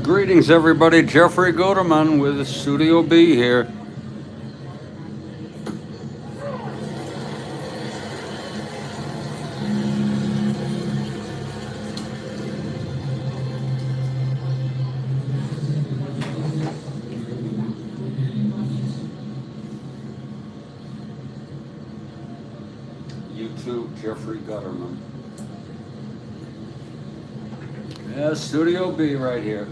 Greetings, everybody. Jeffrey Goderman with Studio B here. YouTube, Jeffrey Goderman. Yeah, Studio B right here.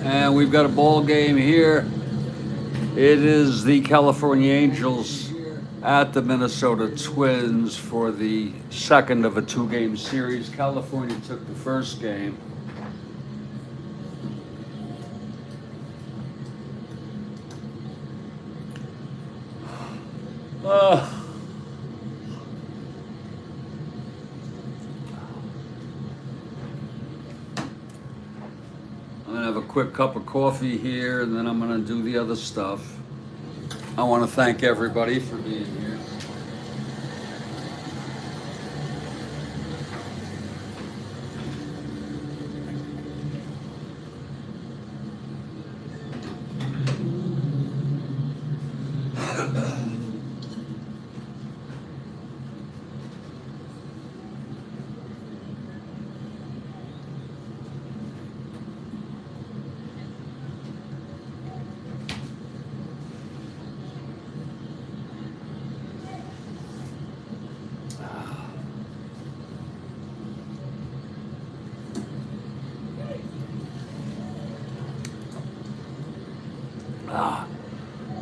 And we've got a ball game here. It is the California Angels at the Minnesota Twins for the second of a two-game series. California took the first game. I'm gonna have a quick cup of coffee here, and then I'm gonna do the other stuff. I want to thank everybody for being here.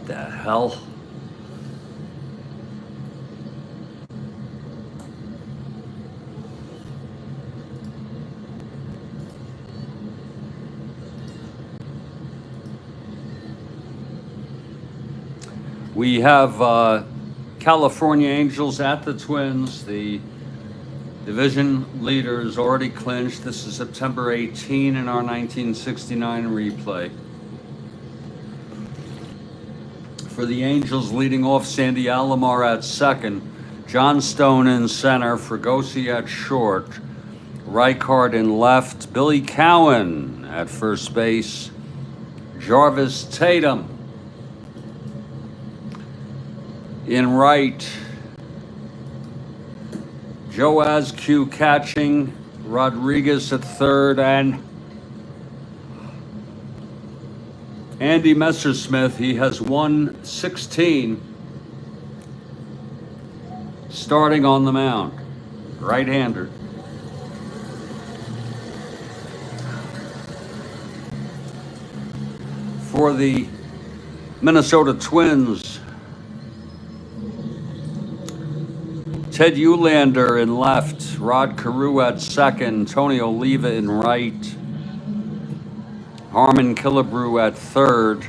The hell? We have California Angels at the Twins. The division leader is already clinched. This is September 18 in our 1969 replay. For the Angels, leading off, Sandy Alomar at second, John Stone in center, Fregosi at short, Reichard in left, Billy Cowan at first base, Jarvis Tatum in right, Joe Askew catching, Rodriguez at third, and Andy Messersmith. He has won 16 starting on the mound, right-hander. For the Minnesota Twins, Ted Eulander in left, Rod Carew at second, Tony Oliva in right, Harmon Killebrew at third,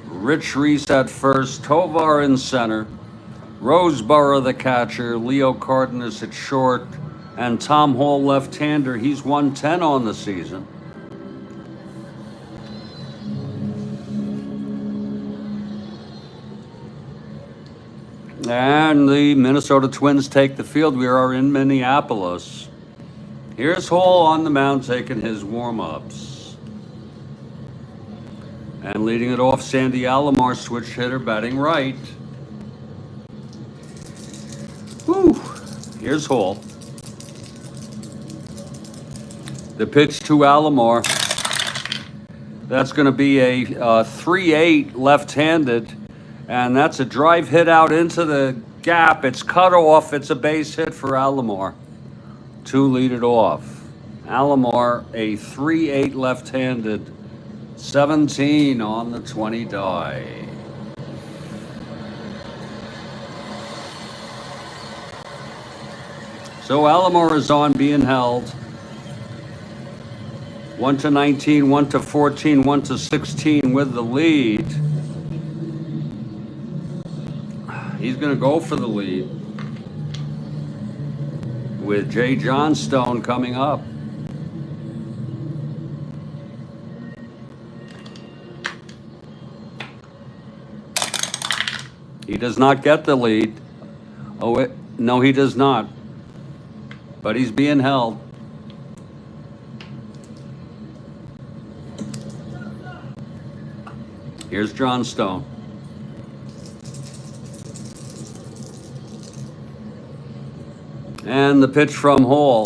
Rich Reese at first, Tovar in center, Roseborough the catcher, Leo Cardenas at short, and Tom Hall left-hander. He's 110 on the season. And the Minnesota Twins take the field. We are in Minneapolis. Here's Hall on the mound taking his warm-ups. And leading it off, Sandy Alomar, switch hitter, batting right. Whew. Here's Hall. The pitch to Alomar. That's going to be a 3-8 left-handed, and that's a drive hit out into the gap. It's cut off. It's a base hit for Alomar. to lead it off. Alomar, a 3-8 left-handed, 17 on the 20 die. So Alomar is on, being held. 1 to 19, 1 to 14, 1 to 16 with the lead. He's going to go for the lead with Jay Johnstone coming up. He does not get the lead. Oh, no, he does not. But he's being held. Here's Johnstone. And the pitch from Hall.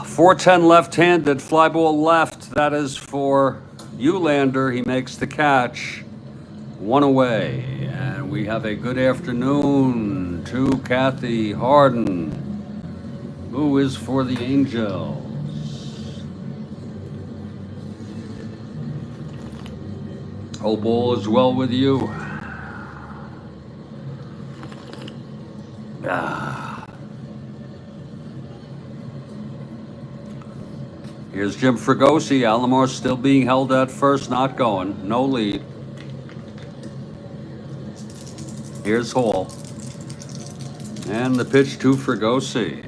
410 left-handed, fly ball left. That is for Eulander. He makes the catch. 1 away. And we have a good afternoon to Kathy Harden, who is for the Angels. Hope all is well with you. Here's Jim Fregosi. Alomar still being held at first, not going. No lead. Here's Hall. And the pitch to Fregosi.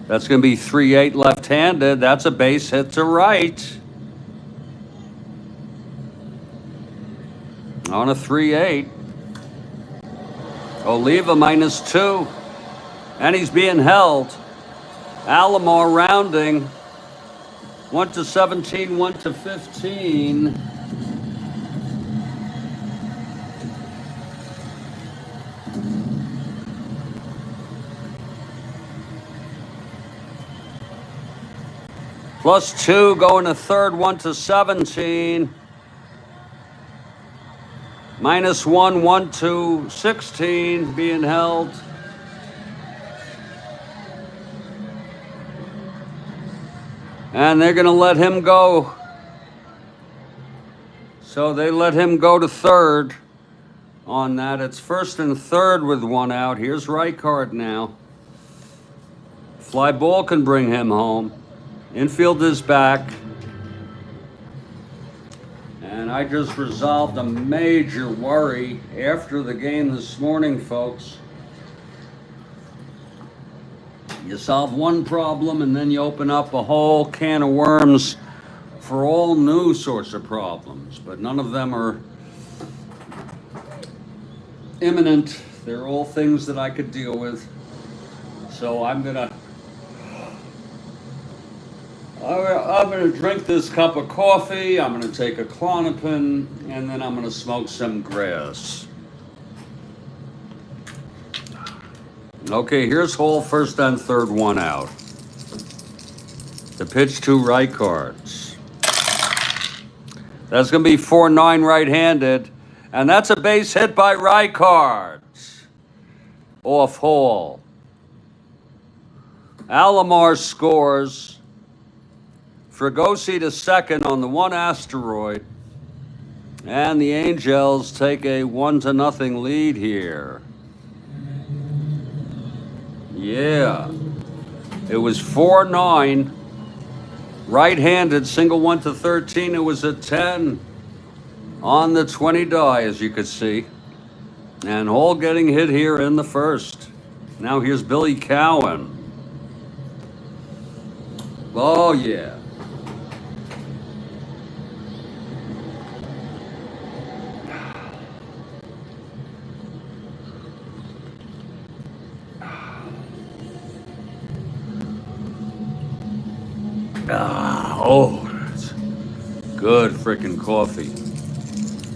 That's going to be 3-8 left-handed. That's a base hit to right. On a 3-8. Oliva -2. And he's being held. Alomar rounding. 1 to 17, 1 to 15. +2 going to third, 1 to 17. -1, 1 to 16 being held. And they're going to let him go. So they let him go to third on that. It's first and third with 1 out. Here's Reichard now. Fly ball can bring him home. Infield is back. And I just resolved a major worry after the game this morning, folks. You solve one problem and then you open up a whole can of worms for all new sorts of problems, but none of them are imminent. They're all things that I could deal with. So I'm gonna drink this cup of coffee, I'm gonna take a Klonopin, and then I'm gonna smoke some grass. Okay, here's Hall, first and third, 1 out. The pitch to Reichard. That's going to be 4-9 right-handed, and that's a base hit by Reichard. Off Hall. Alomar scores. Fregosi to second on the 1 asteroid. And the Angels take a 1-0 lead here. Yeah, it was 4-9, right-handed, single 1 to 13. It was a 10 on the 20 die, as you could see. And Hall getting hit here in the first. Now here's Billy Cowan. Oh, yeah. That's good freaking coffee.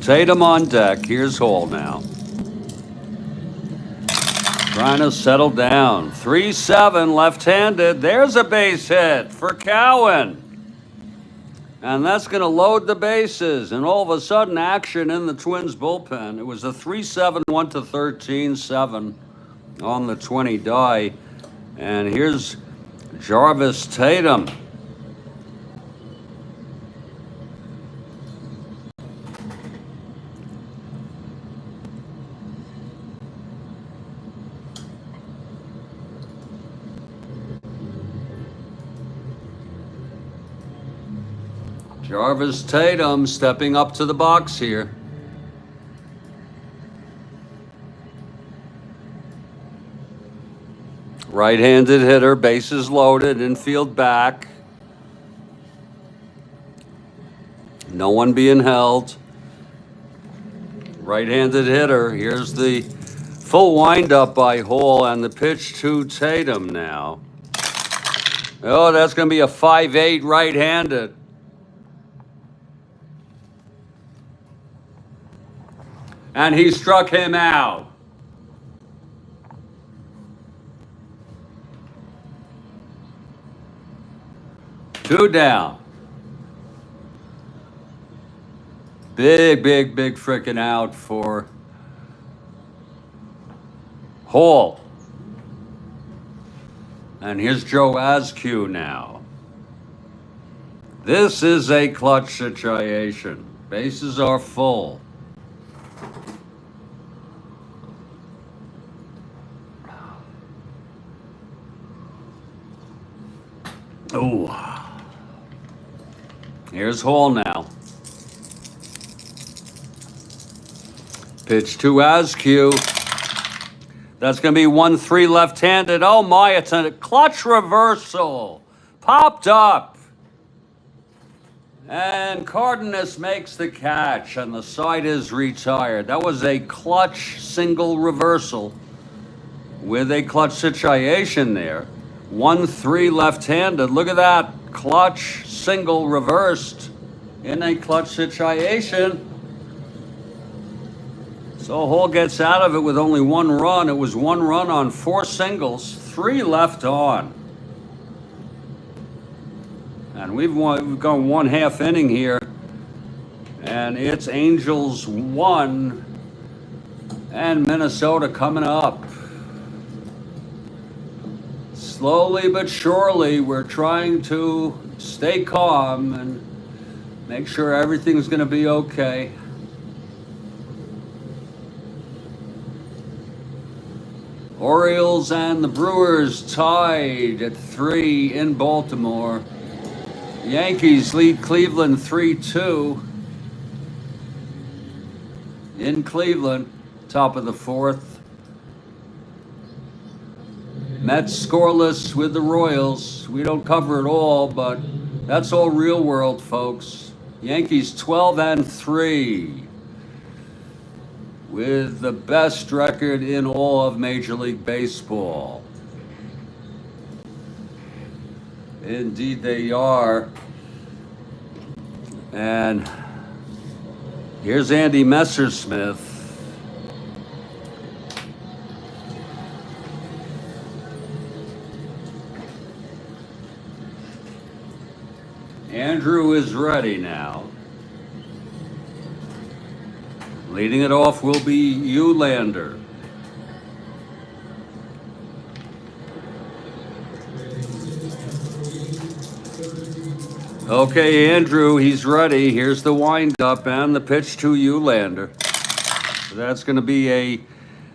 Tatum on deck. Here's Hall now. Trying to settle down. 3-7 left-handed. There's a base hit for Cowan. And that's going to load the bases. And all of a sudden, action in the Twins bullpen. It was a 3-7, 1 to 13, 7. on the 20 die. And here's Jarvis Tatum. Jarvis Tatum stepping up to the box here. Right-handed hitter, bases loaded, infield back. No one being held. Right-handed hitter. Here's the full windup by Hall and the pitch to Tatum now. Oh, that's going to be a 5-8 right-handed. And he struck him out. Two down. Big freaking out for Hall. And here's Joe Askew now. This is a clutch situation. Bases are full. Ooh. Here's Hall now. Pitch to Askew. That's going to be 1-3 left-handed. Oh my, it's a clutch reversal. Popped up. And Cardenas makes the catch, and the side is retired. That was a clutch single reversal with a clutch situation there. 1-3 left-handed. Look at that. Clutch single reversed in a clutch situation. So Hall gets out of it with only one run. It was one run on 4 singles, 3 left on. And we've gone 1/2 inning here. And it's Angels 1 and Minnesota coming up. Slowly but surely, we're trying to stay calm and make sure everything's going to be okay. Orioles and the Brewers tied at 3 in Baltimore. Yankees lead Cleveland 3-2 in Cleveland, top of the 4th. Mets scoreless with the Royals. We don't cover it all, but that's all real world, folks. Yankees 12-3 with the best record in all of Major League Baseball. Indeed they are. And here's Andy Messersmith. Andrew is ready now. Leading it off will be Eulander. Okay, Andrew, he's ready. Here's the windup and the pitch to Eulander. So that's going to be a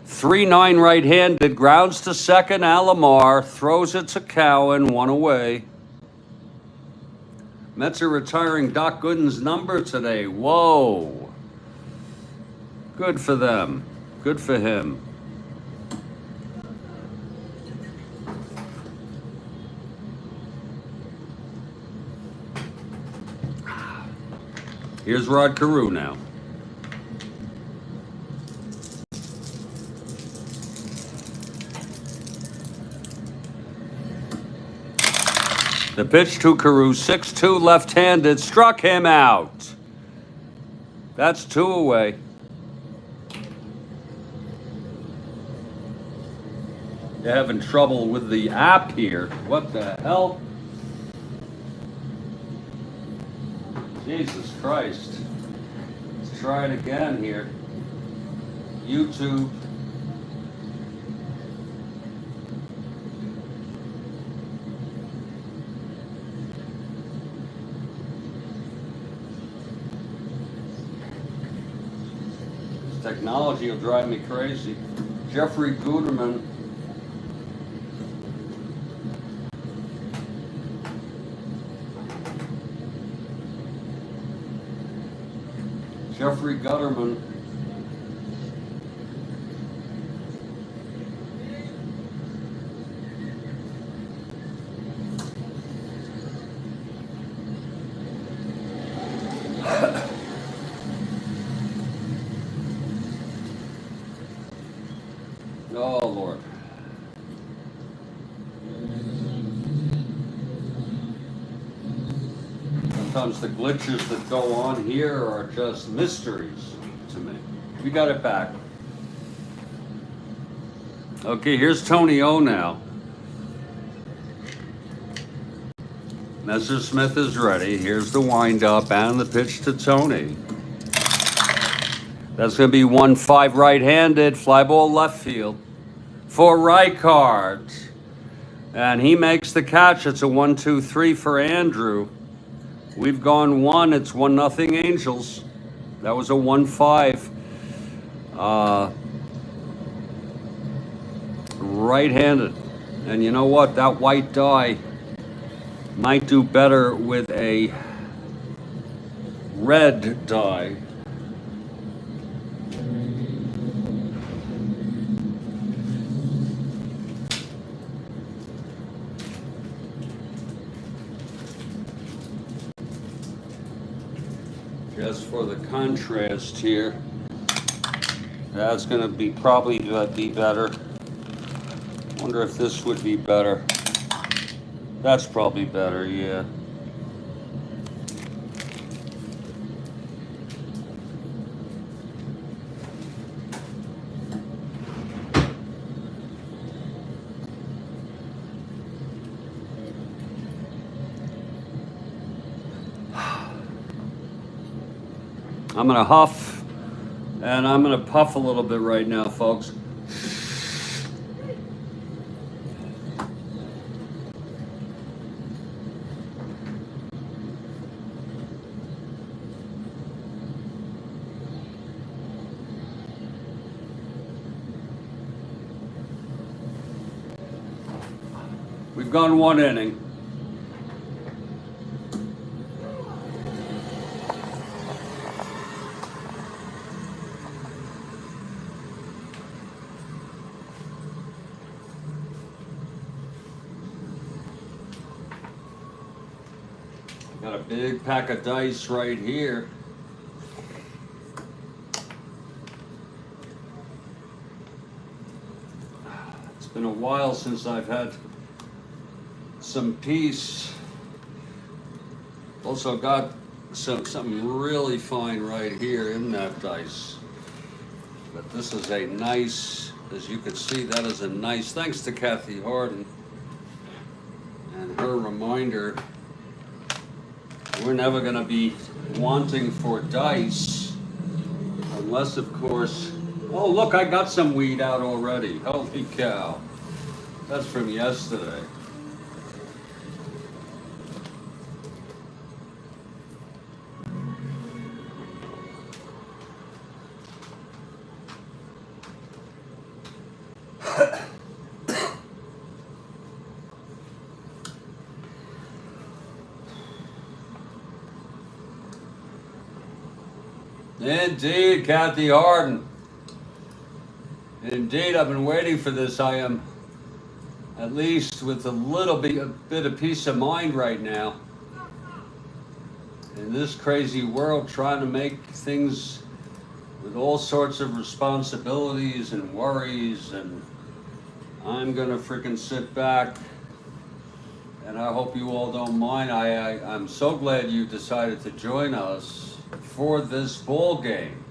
3-9 right-handed. Grounds to second. Alomar throws it to Cowan. 1 away. Mets are retiring Doc Gooden's number today. Whoa. Good for them. Good for him. Here's Rod Carew now. The pitch to Carew, 6-2 left-handed, struck him out. That's 2 away. You're having trouble with the app here. What the hell? Jesus Christ. Let's try it again here. YouTube. Technology will drive me crazy. Jeffrey Guterman. Jeffrey Gutterman. Oh, Lord. Sometimes the glitches that go on here are just mysteries to me. We got it back. Okay, here's Tony O now. Messersmith is ready. Here's the wind-up and the pitch to Tony. That's going to be 1-5 right-handed, fly ball left field for Reichard. And he makes the catch. It's a 1-2-3 for Andrew. We've gone 1. It's 1-0 Angels. That was a 1-5. Right-handed. And you know what? That white die might do better with a red die. Just for the contrast here, that's going to be probably be better. Wonder if this would be better. That's probably better, yeah. I'm gonna huff, and I'm gonna puff a little bit right now, folks. We've gone 1 inning. Got a big pack of dice right here. It's been a while since I've had some peace. Also got something really fine right here in that dice. But this is a nice, as you can see, that is a nice, thanks to Kathy Harden and her reminder. We're never going to be wanting for dice unless, of course, oh, look, I got some weed out already. Holy cow. That's from yesterday. Indeed, Kathy Harden. Indeed, I've been waiting for this. I am, at least with a bit of peace of mind right now. In this crazy world, trying to make things with all sorts of responsibilities and worries, and I'm gonna freaking sit back, and I hope you all don't mind. I'm so glad you decided to join us for this ball game.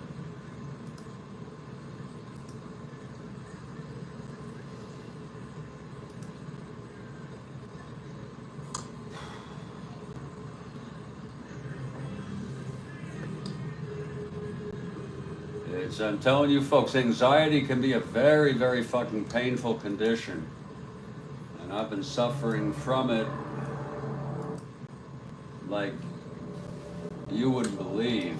I'm telling you folks, anxiety can be a very, very fucking painful condition. And I've been suffering from it like you wouldn't believe.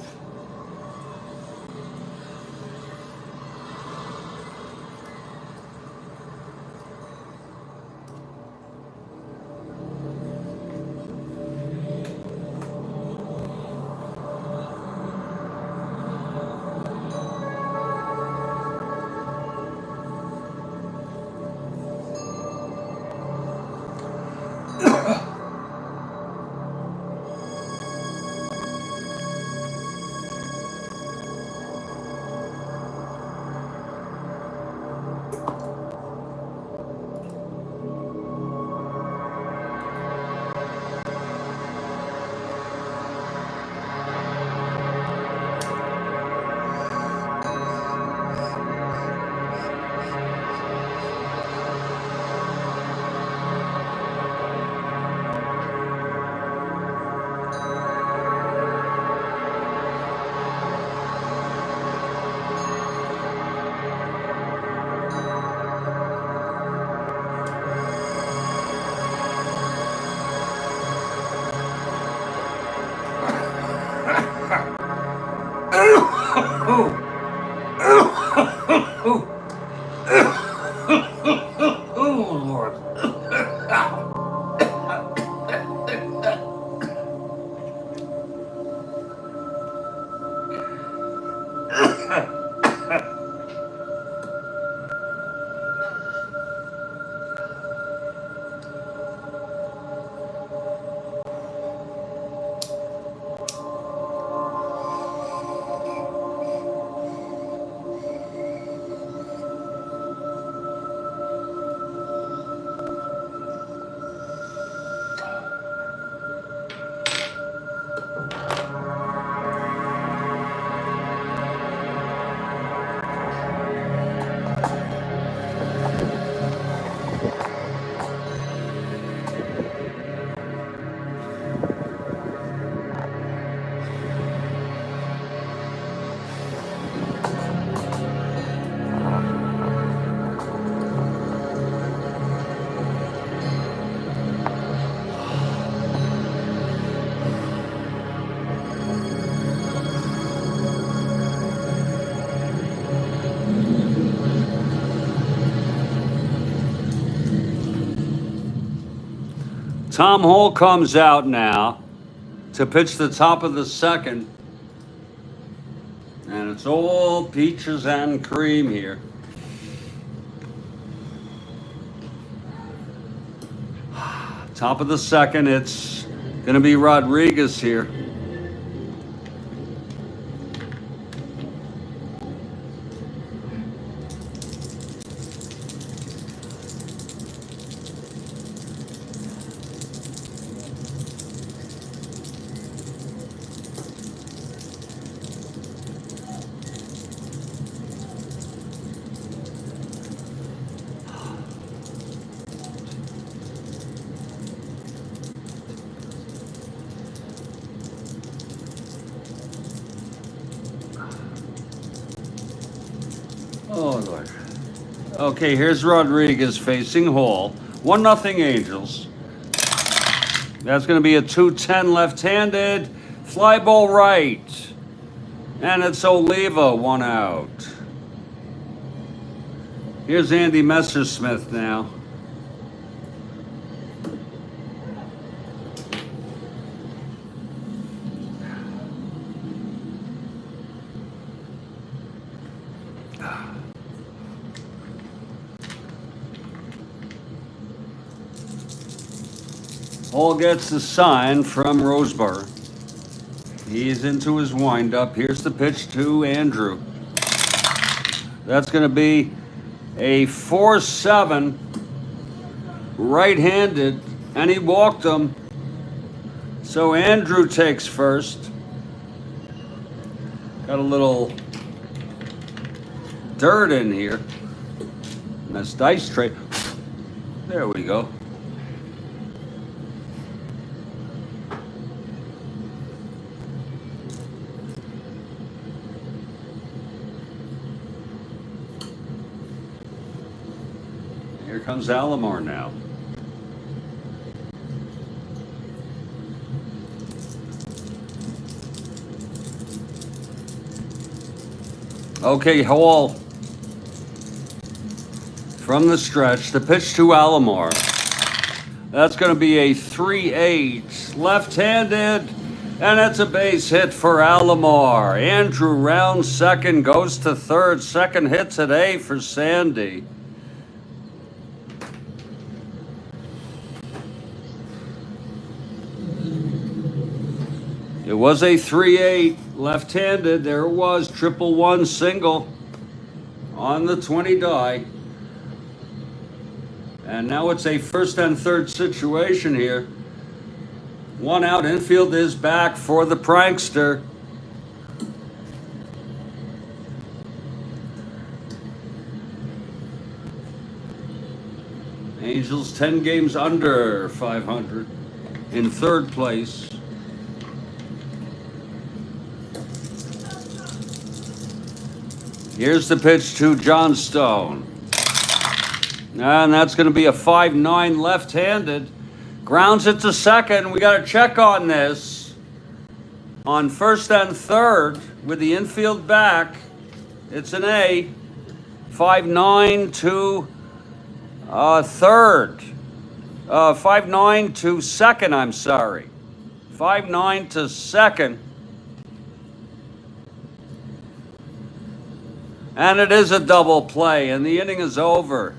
Tom Hall comes out now to pitch the top of the second. And it's all peaches and cream here. Top of the second, it's going to be Rodriguez here. Oh, Lord. Okay, here's Rodriguez facing Hall. 1-0 Angels. That's going to be a 2-10 left-handed. Fly ball right. And it's Oliva, 1 out. Here's Andy Messersmith now. Hall gets the sign from Roseboro. He's into his windup. Here's the pitch to Andrew. That's going to be a 4-7 right-handed, and he walked him. So Andrew takes first. Got a little dirt in here. Nice dice tray. There we go. Here comes Alomar now. Okay, Hall from the stretch. The pitch to Alomar. That's going to be a 3-8 left-handed, and it's a base hit for Alomar. Andrew rounds second, goes to third. Second hit today for Sandy. It was a 3-8 left-handed. There it was, 1-1 single on the 20 die. And now it's a first and third situation here. 1 out, infield is back for the prankster. Angels 10 games under 500 in third place. Here's the pitch to John Stone. And that's going to be a 5-9 left-handed. Grounds it to second. We got to check on this. On first and third with the infield back. It's an A. 5-9 to third. 5-9 to second, I'm sorry. 5-9 to second. And it is a double play, and the inning is over.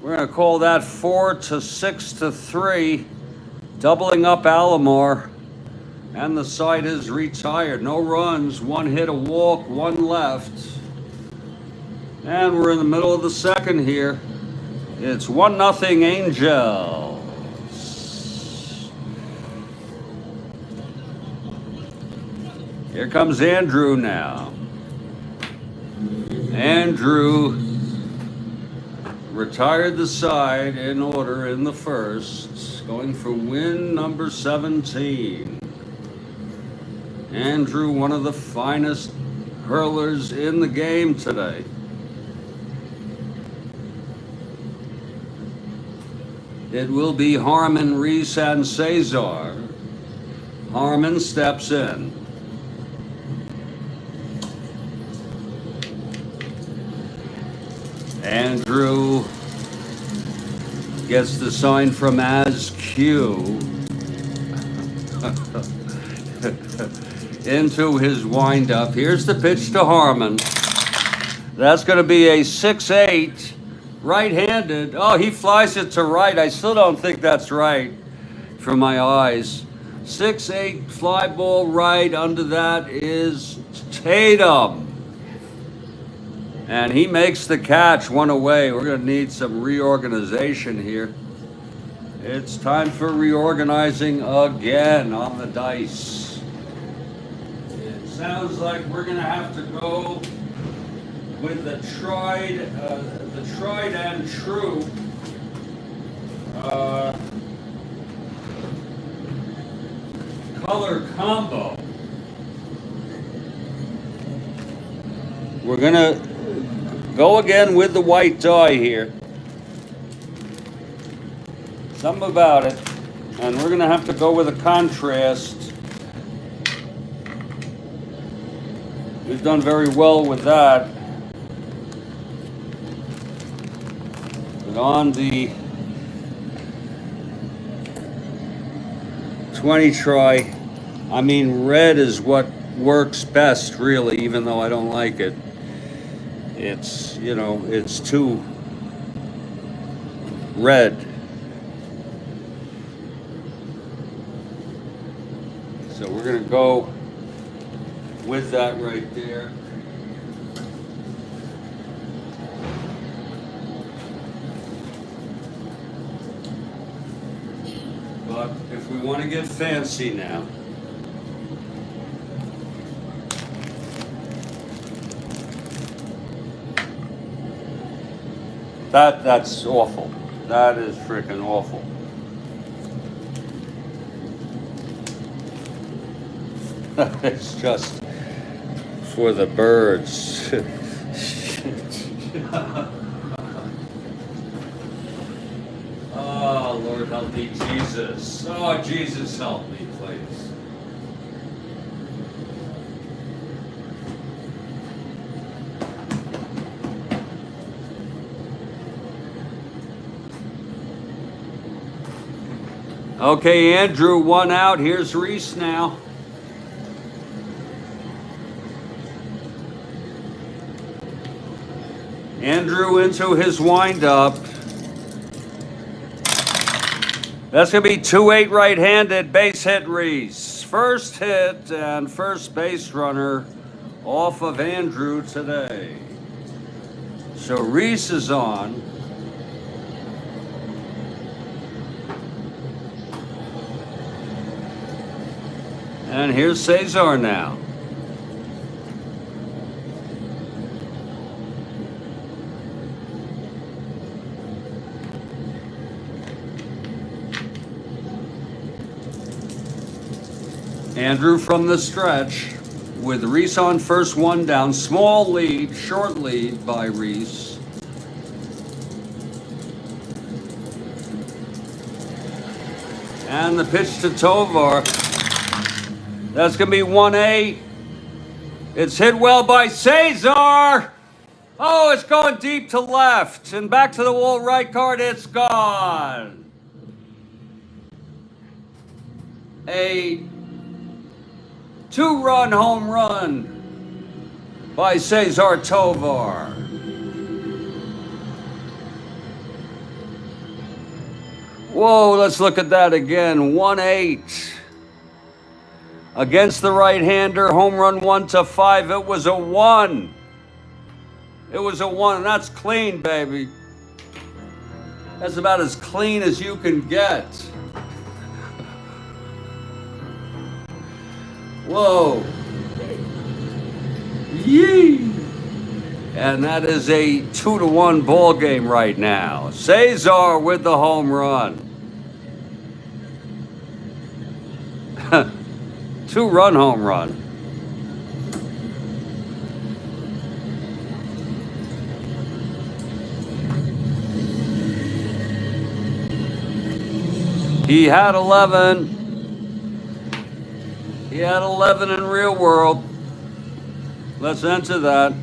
We're going to call that 4-6-3, doubling up Alomar, and the side is retired. No runs, 1 hit, a walk, 1 left. And we're in the middle of the second here. It's 1-0 Angels. Here comes Andrew now. Andrew retired the side in order in the first, going for win number 17. Andrew, one of the finest hurlers in the game today. It will be Harmon, Reese, and Cesar. Harmon steps in. Andrew Gets the sign from As Q into his windup. Here's the pitch to Harmon. That's going to be a 6-8, right-handed. Oh, he flies it to right. I still don't think that's right from my eyes. 6-8 fly ball right. Under that is Tatum. And he makes the catch, one away. We're going to need some reorganization here. It's time for reorganizing again on the dice. It sounds like we're going to have to go with the tried and true color combo. We're going to go again with the white die here. Something about it. And we're going to have to go with a contrast. We've done very well with that. But on the 20 try, I mean, red is what works best, really, even though I don't like it. It's, you know, it's too red. So we're going to go with that right there. But if we want to get fancy now, that's awful. That is freaking awful. It's just for the birds. Oh, Lord help me, Jesus. Oh, Jesus help me, please. Okay, Andrew, one out. Here's Reese now. Andrew into his windup. That's going to be 2-8 right-handed, base hit Reese. First hit and first base runner off of Andrew today. So Reese is on. And here's Cesar now. Andrew from the stretch with Reese on first, one down. Small lead, short lead by Reese. And the pitch to Tovar. That's going to be 1-8. It's hit well by Cesar. Oh, it's going deep to left. And back to the wall, right card, it's gone. A 2-run home run by Cesar Tovar. Whoa, let's look at that again. 1-8. Against the right-hander, home run 1-5. It was a 1. It was a 1, and that's clean, baby. That's about as clean as you can get. Whoa. Yee. And that is a 2-1 ball game right now. Cesar with the home run. 2-run home run. He had 11. He had 11 in real world. Let's enter that.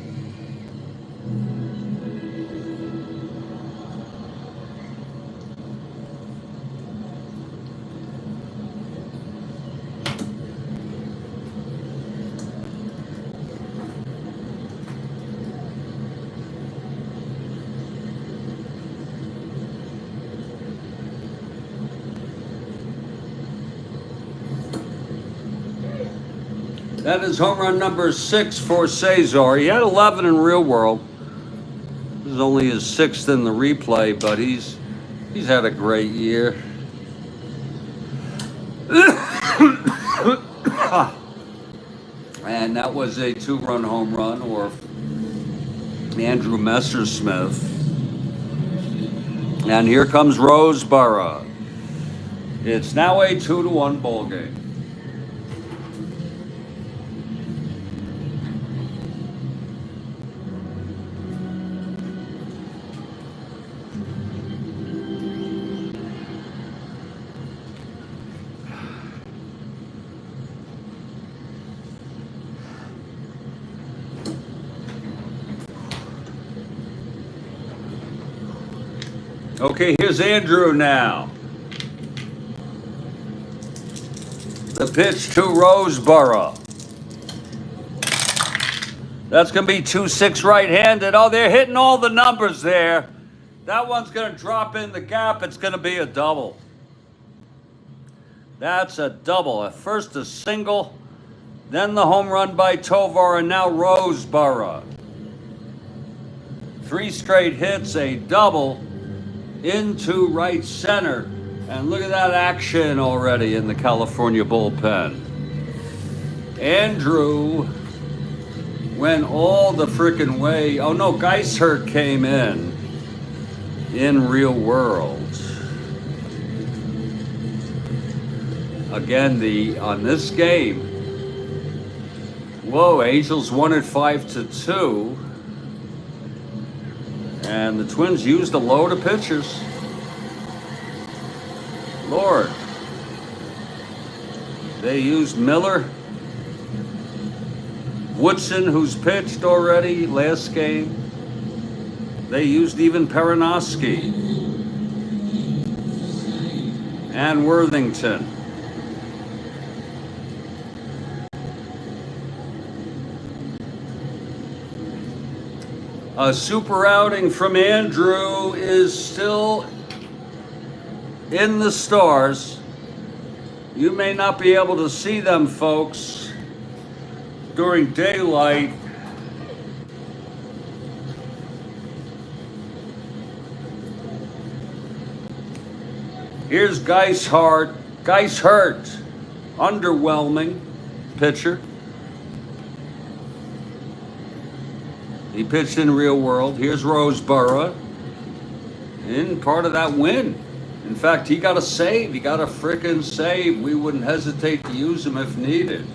That is home run number 6 for Cesar. He had 11 in real world. This is only his 6th in the replay, but he's had a great year. And that was a 2-run home run, or Andrew Messersmith. And here comes Roseboro. It's now a 2-1 ball game. Okay, here's Andrew now. The pitch to Roseboro. That's going to be 2-6 right-handed. Oh, they're hitting all the numbers there. That one's going to drop in the gap. It's going to be a double. That's a double. At first a single, then the home run by Tovar, and now Roseboro. 3 straight hits, a double into right center. And look at that action already in the California bullpen. Andrew went all the frickin' way. Oh no, Geishert came in real world. Again, on this game, whoa, Angels won it 5-2. And the Twins used a load of pitchers. Lord. They used Miller, Woodson, who's pitched already last game. They used even Perinoski and Worthington. A super outing from Andrew is still in the stars. You may not be able to see them, folks, during daylight. Here's Geishert, underwhelming pitcher. He pitched in real world. Here's Roseboro in part of that win. In fact, he got a save. He got a frickin' save. We wouldn't hesitate to use him if needed.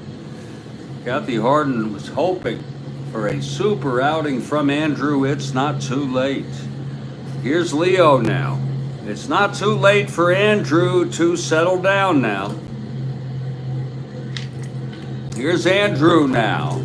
Kathy Harden was hoping for a super outing from Andrew. It's not too late. Here's Leo now. It's not too late for Andrew to settle down now. Here's Andrew now.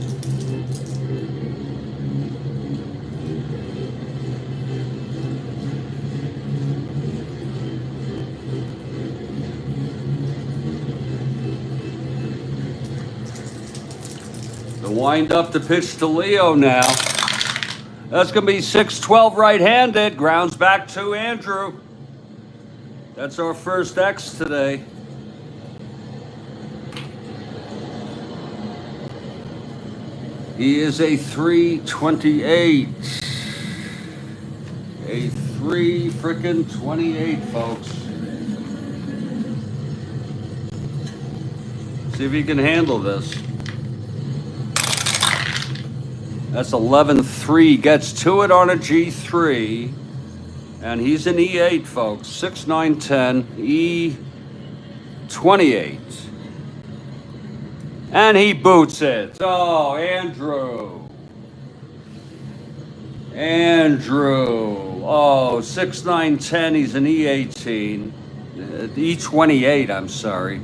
The wind up to pitch to Leo now. That's going to be 6-12 right-handed. Grounds back to Andrew. That's our first X today. He is a 328. A 3-frickin-28, folks. See if he can handle this. That's 11-3. Gets to it on a G3. And he's an E8, folks. 6-9-10. E28. And he boots it. Oh, Andrew. Oh, 6-9-10. He's an E18. E28, I'm sorry.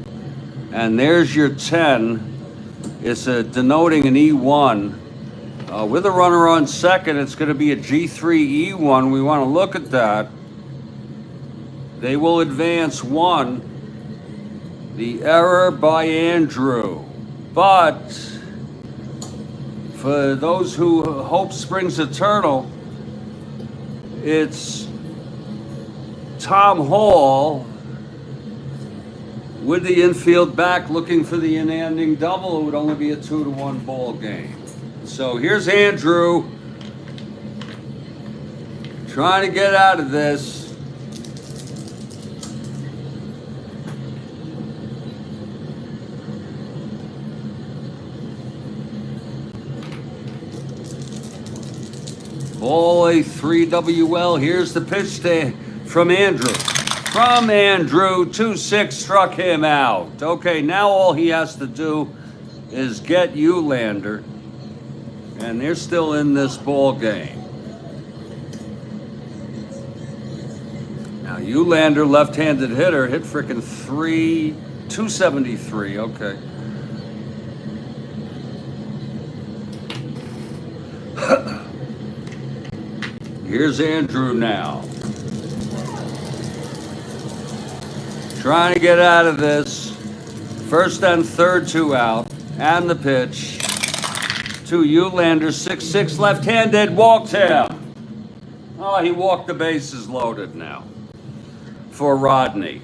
And there's your 10. It's denoting an E1. With a runner on second, it's going to be a G3 E1. We want to look at that. They will advance 1. The error by Andrew. But for those who hope springs eternal, it's Tom Hall With the infield back looking for the in-handing double, it would only be a 2-1 ball game. So here's Andrew trying to get out of this. Ball a 3-WL. Here's the pitch from Andrew. From Andrew, 2-6 struck him out. Okay, now all he has to do is get Eulander, and they're still in this ball game. Now Eulander, left-handed hitter, hit frickin' 273. Okay. Here's Andrew now. Trying to get out of this. First and third, 2 out. And the pitch to Eulander, 6-6 left-handed, walked him. Oh, he walked the bases loaded now for Rodney.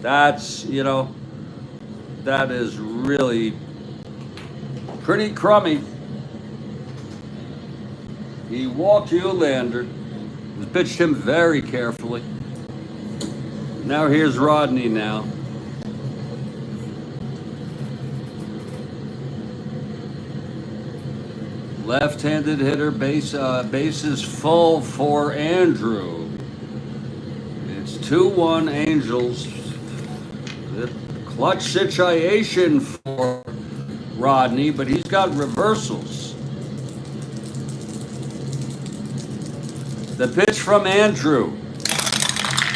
That's, that is really pretty crummy. He walked Eulander, pitched him very carefully. Now here's Rodney now. Left-handed hitter, bases full for Andrew. It's 2-1 Angels. The clutch situation for Rodney, but he's got reversals. The pitch from Andrew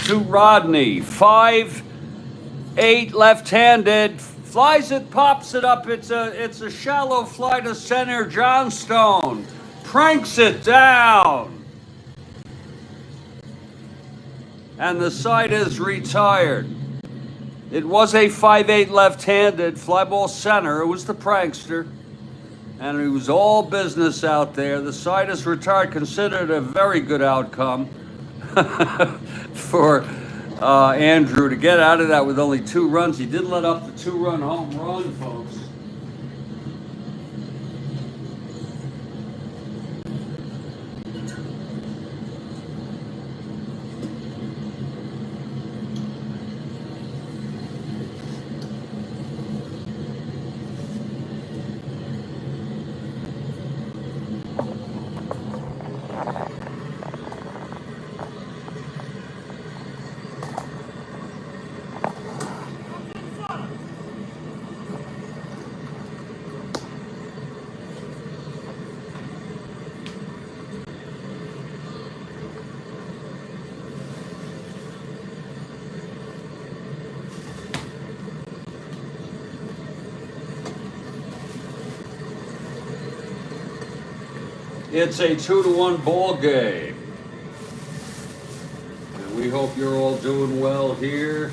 to Rodney, 5-8 left-handed, flies it, pops it up. It's a shallow fly to center. Johnstone pranks it down, and the side is retired. It was a 5-8 left-handed fly ball center. It was the prankster, and it was all business out there. The side is retired, considered a very good outcome for Andrew to get out of that with only 2 runs. He did let up the 2-run home run, folks. It's a 2-1 ball game. And we hope you're all doing well here.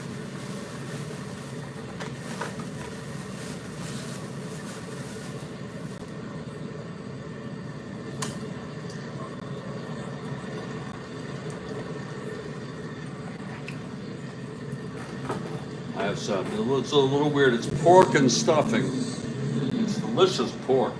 I have some. It's a little weird. It's pork and stuffing. It's delicious pork.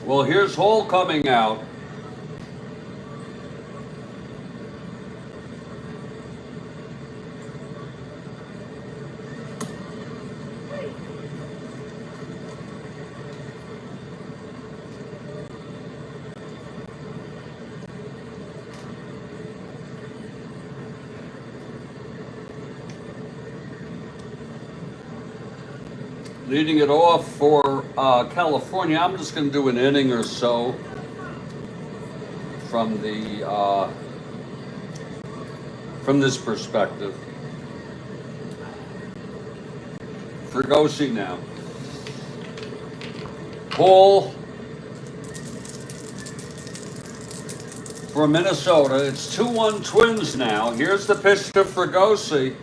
Well, here's Hall coming out. Leading it off for California, I'm just going to do an inning or so from this perspective. Fregosi now. Hall for Minnesota. It's 2-1 Twins now. Here's the pitch to Fregosi.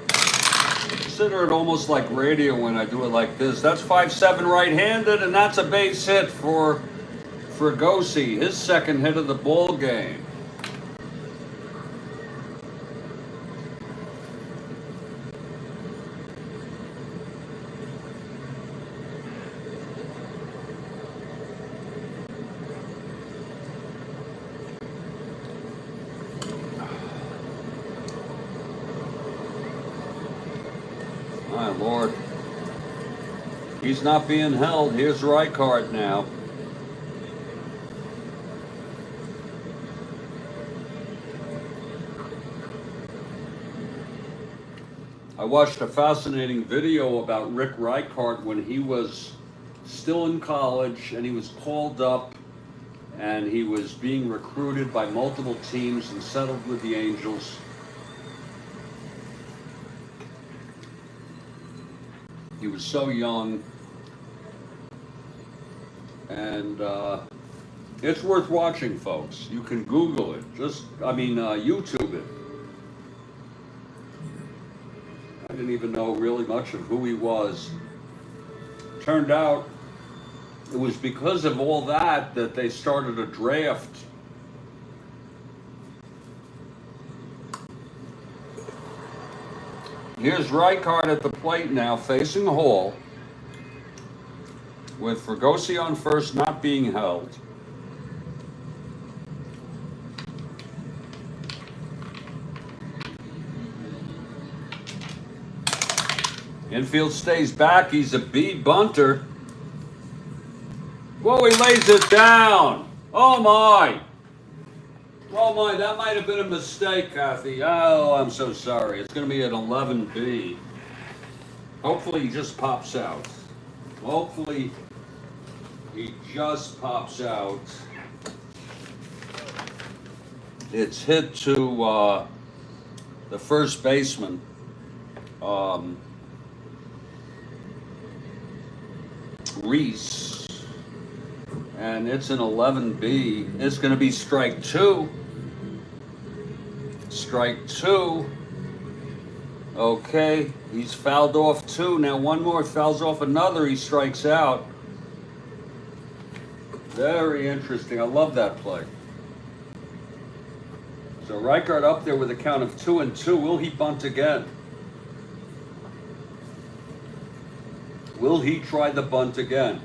consider it almost like radio when I do it like this. That's 5-7 right-handed, and that's a base hit for Fregosi, his second hit of the ball game. My Lord. He's not being held. Here's Rijkaard now. I watched a fascinating video about Rick Rijkaard when he was still in college and he was called up and he was being recruited by multiple teams and settled with the Angels. He was so young, and it's worth watching, folks. You can Google it. YouTube it. I didn't even know really much of who he was. Turned out it was because of all that they started a draft. Here's Rijkaard at the plate now, facing Hall, with Fregosi on first, not being held. Infield stays back. He's a B bunter. Whoa, he lays it down. Oh my. Oh my, that might have been a mistake, Kathy. Oh, I'm so sorry. It's going to be an 11B. Hopefully he just pops out. Hopefully he just pops out. It's hit to the first baseman. Reese. And it's an 11B. It's going to be strike two. Strike two. Okay, he's fouled off two. Now one more, fouls off another, he strikes out. Very interesting. I love that play. So Rijkaard up there with a count of 2-2. Will he bunt again? Will he try the bunt again?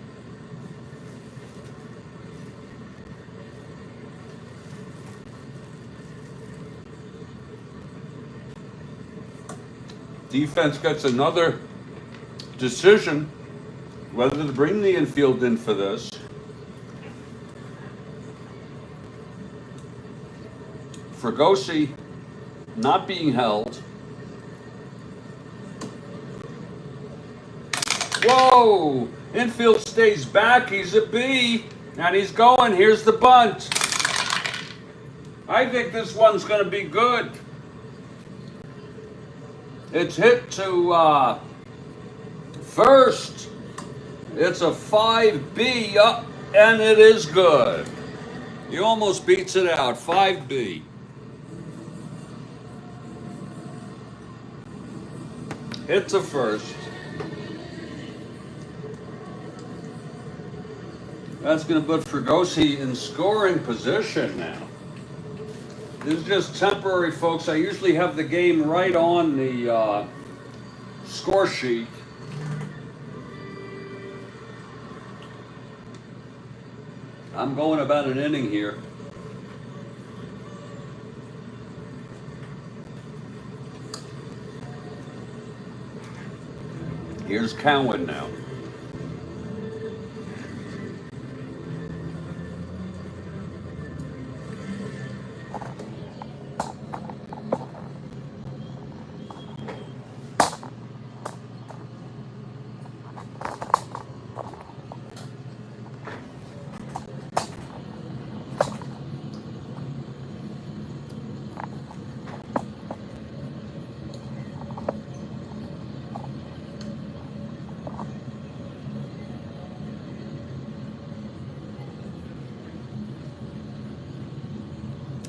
Defense gets another decision whether to bring the infield in for this. Fregosi not being held. Whoa! Infield stays back. He's a B. And he's going. Here's the bunt. I think this one's going to be good. It's hit to first. It's a 5B up, and it is good. He almost beats it out. 5B. Hit to first. That's going to put Fregosi in scoring position now. This is just temporary, folks. I usually have the game right on the score sheet. I'm going about an inning here. Here's Cowan now.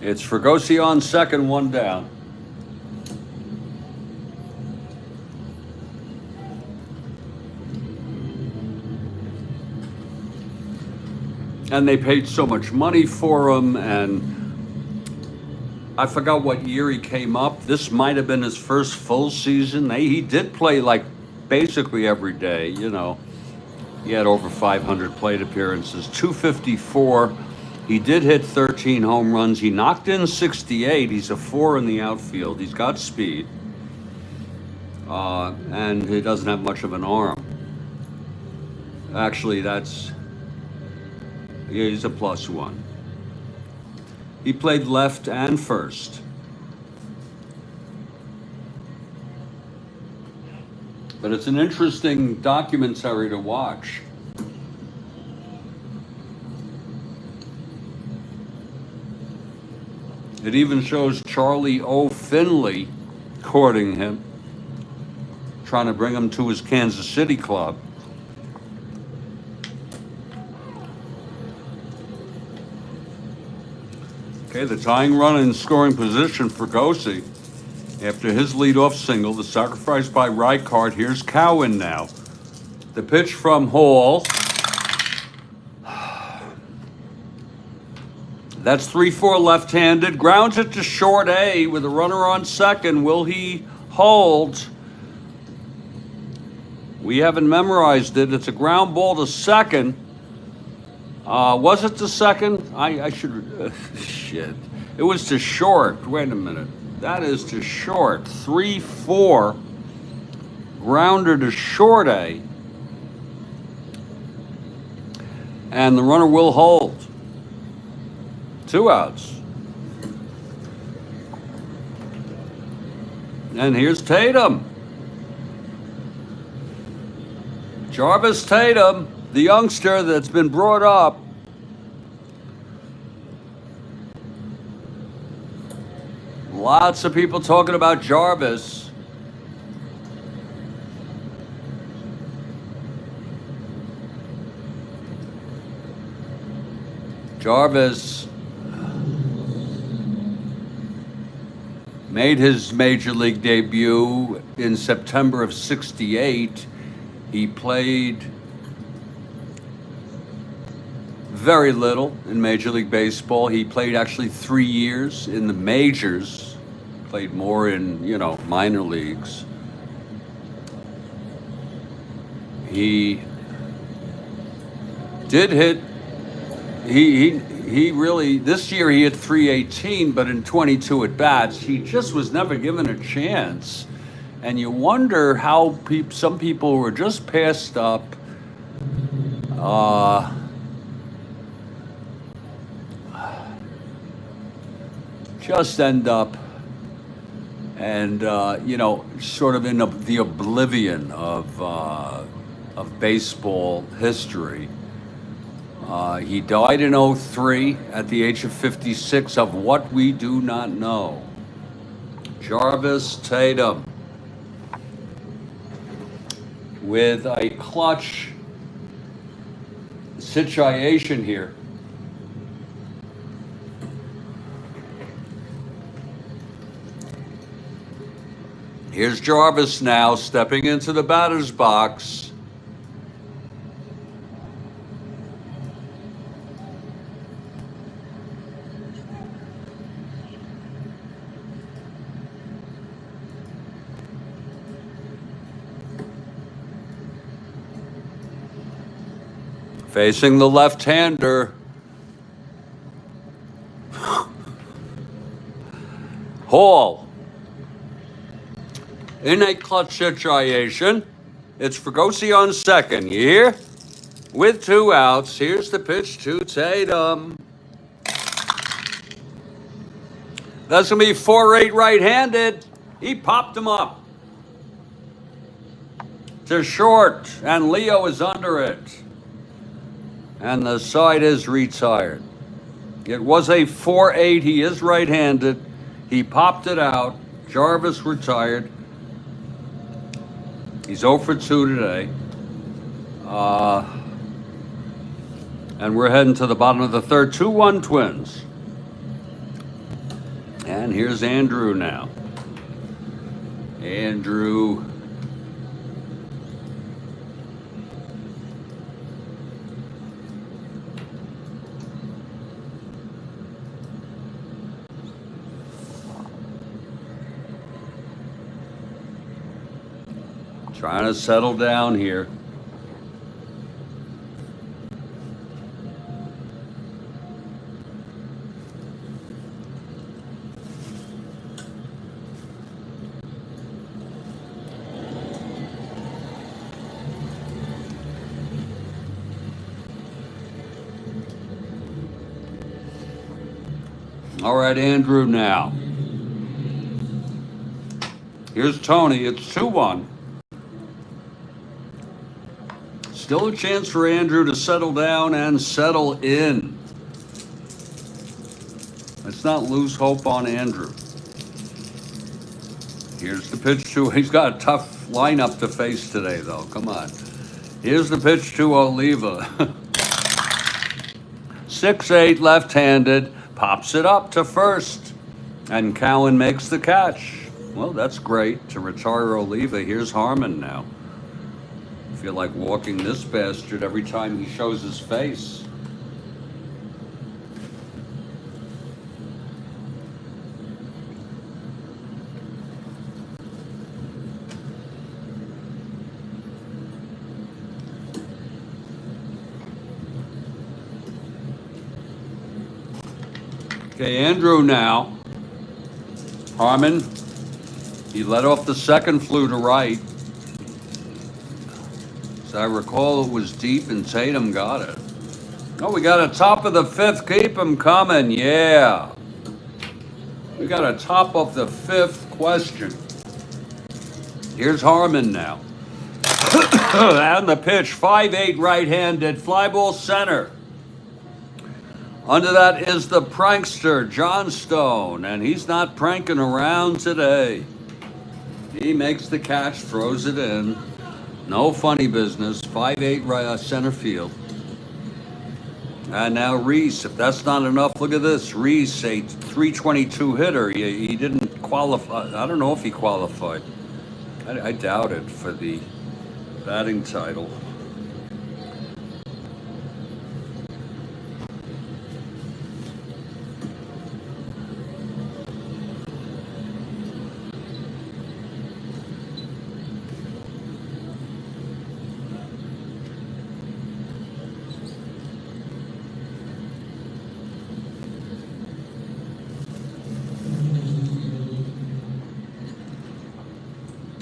It's Fregosi on second, one down. and they paid so much money for him, and I forgot what year he came up. This might have been his first full season. He did play like basically every day, you know. He had over 500 plate appearances, 254. He did hit 13 home runs. He knocked in 68. He's a 4 in the outfield. He's got speed. And he doesn't have much of an arm. Actually, he's a +1. He played left and first. But it's an interesting documentary to watch. It even shows Charlie O. Finley courting him, trying to bring him to his Kansas City club. Okay, the tying run in scoring position for Gosse. After his leadoff single, the sacrifice by Rijkaard. Here's Cowan now. The pitch from Hall. That's 3-4 left-handed. Grounds it to short A with a runner on second. Will he hold? We haven't memorized it. It's a ground ball to second. Was it to second? I should... shit. It was to short. Wait a minute. That is to short. 3-4. Grounder to short A. And the runner will hold. 2 outs. And here's Tatum. Jarvis Tatum, the youngster that's been brought up. Lots of people talking about Jarvis. Jarvis made his major league debut in September of '68. He played very little in Major League Baseball. He played actually 3 years in the majors, played more in, minor leagues. He did hit, he really, this year he hit .318, but in 22 at-bats, he just was never given a chance. And you wonder how some people were just passed up, just end up and, sort of in the oblivion of baseball history. He died in '03 at the age of 56 of what we do not know. Jarvis Tatum with a clutch situation here. Here's Jarvis now stepping into the batter's box. Facing the left-hander. Hall. In a clutch situation. It's Fregosi on second. You hear? With 2 outs. Here's the pitch to Tatum. That's going to be 4-8 right-handed. He popped him up to short, and Leo is under it. And the side is retired. It was a 4-8. He is right-handed. He popped it out. Jarvis retired. He's 0 for 2 today. And we're heading to the bottom of the third. 2-1 Twins. And here's Andrew now. Andrew. Trying to settle down here. All right, Andrew now. Here's Tony. It's 2-1. Still a chance for Andrew to settle down and settle in. Let's not lose hope on Andrew. Here's the pitch to, he's got a tough lineup to face today, though. Come on. Here's the pitch to Oliva. 6-8 left-handed, pops it up to first, and Cowan makes the catch. Well, that's great to retire Oliva. Here's Harmon now. I feel like walking this bastard every time he shows his face. Okay, Andrew now. Harmon, he let off the second, flew to right. As I recall, it was deep and Tatum got it. Oh, we got a top of the fifth. Keep him coming. Yeah. We got a top of the fifth question. Here's Harmon now. And the pitch, 5-8 right-handed, fly ball center. Under that is the prankster, Johnstone, and he's not pranking around today. He makes the catch, throws it in. No funny business, 5-8 right center field. And now Reese, if that's not enough, look at this. Reese, a 322 hitter. He didn't qualify. I don't know if he qualified. I doubt it for the batting title.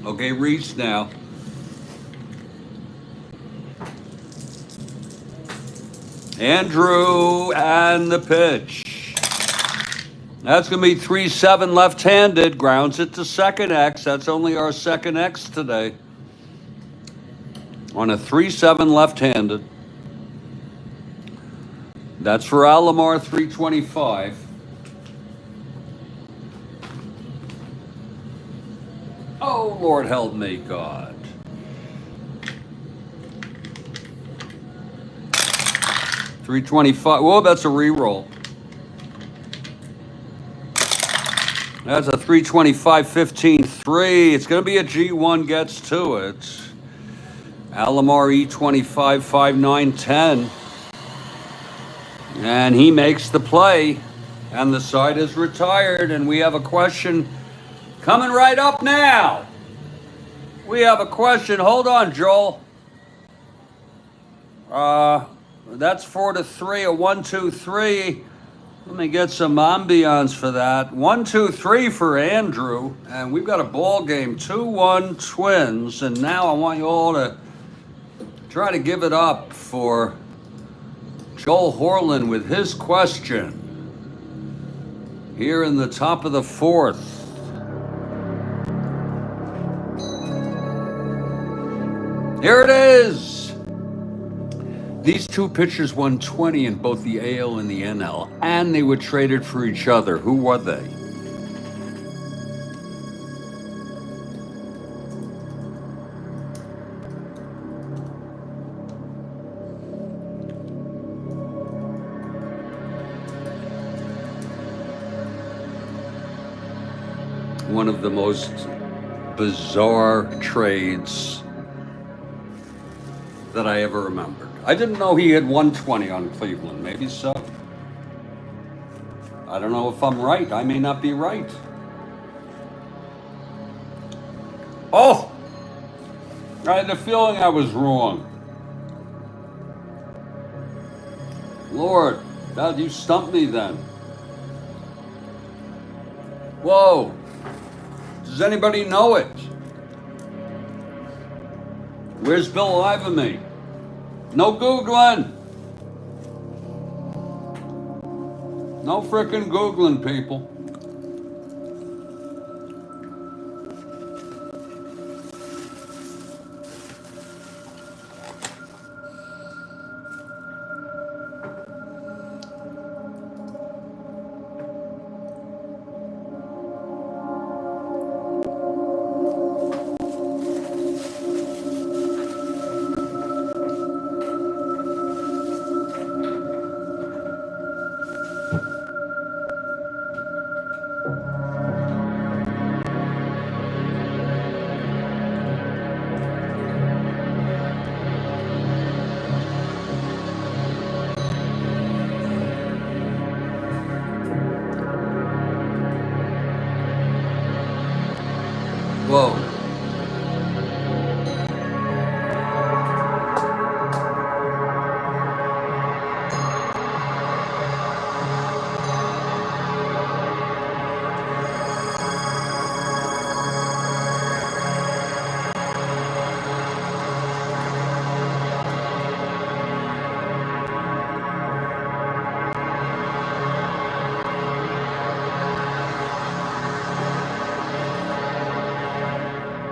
Okay, Reese now. Andrew and the pitch. That's going to be 3-7 left-handed. Grounds it to second X. That's only our second X today. On a 3-7 left-handed. That's for Alomar, 325. Oh, Lord help me, God. $325. Whoa, that's a reroll. That's a 325, 15-3. It's going to be a G1 gets to it. Alomar E25, 5-9-10. And he makes the play. And the side is retired. And we have a question coming right up now. We have a question. Hold on, Joel. That's 4-3, a 1-2-3. Let me get some ambiance for that. 1-2-3 for Andrew. And we've got a ball game, 2-1 Twins. And now I want you all to try to give it up for Joel Horlin with his question. Here in the top of the fourth. Here it is. These two pitchers won 20 in both the AL and the NL, and they were traded for each other. Who were they? One of the most bizarre trades that I ever remembered. I didn't know he had 120 on Cleveland. Maybe so. I don't know if I'm right. I may not be right. Oh! I had the feeling I was wrong. Lord, God, you stumped me then. Whoa. Does anybody know it? Where's Bill Ivermy? No Googling. No frickin' Googling, people. Whoa.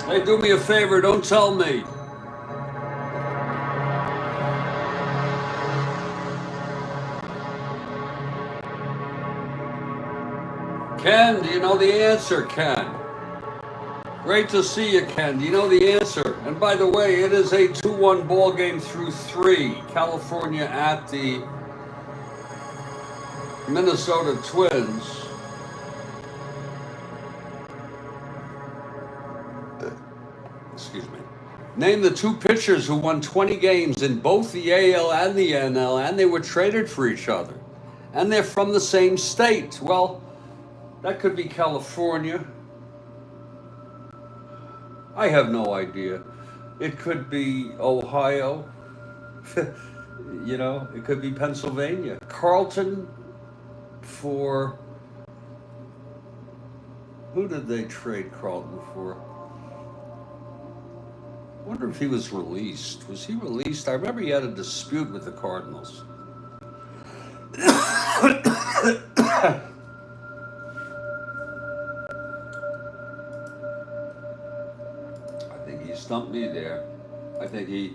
Hey, do me a favor, don't tell me. Ken, do you know the answer, Ken? Great to see you, Ken. Do you know the answer? And by the way, it is a 2-1 ball game through 3. California at the Minnesota Twins. Excuse me. Name the 2 pitchers who won 20 games in both the AL and the NL, and they were traded for each other. And they're from the same state. Well, that could be California. I have no idea. It could be Ohio. You know, it could be Pennsylvania. Carlton for... Who did they trade Carlton for? I wonder if he was released. Was he released? I remember he had a dispute with the Cardinals. Stumped me there. I think he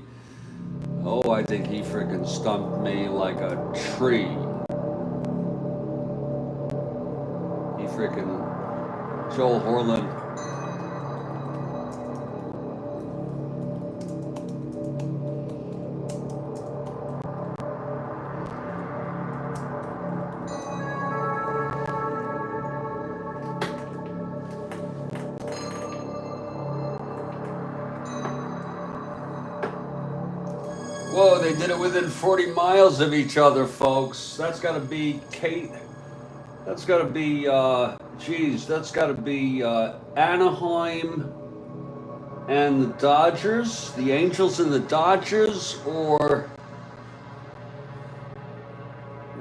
freaking stumped me like a tree. He freaking, Joel Horland. Whoa, they did it within 40 miles of each other, folks. That's got to be Kate. That's got to be, that's got to be Anaheim and the Dodgers, the Angels and the Dodgers,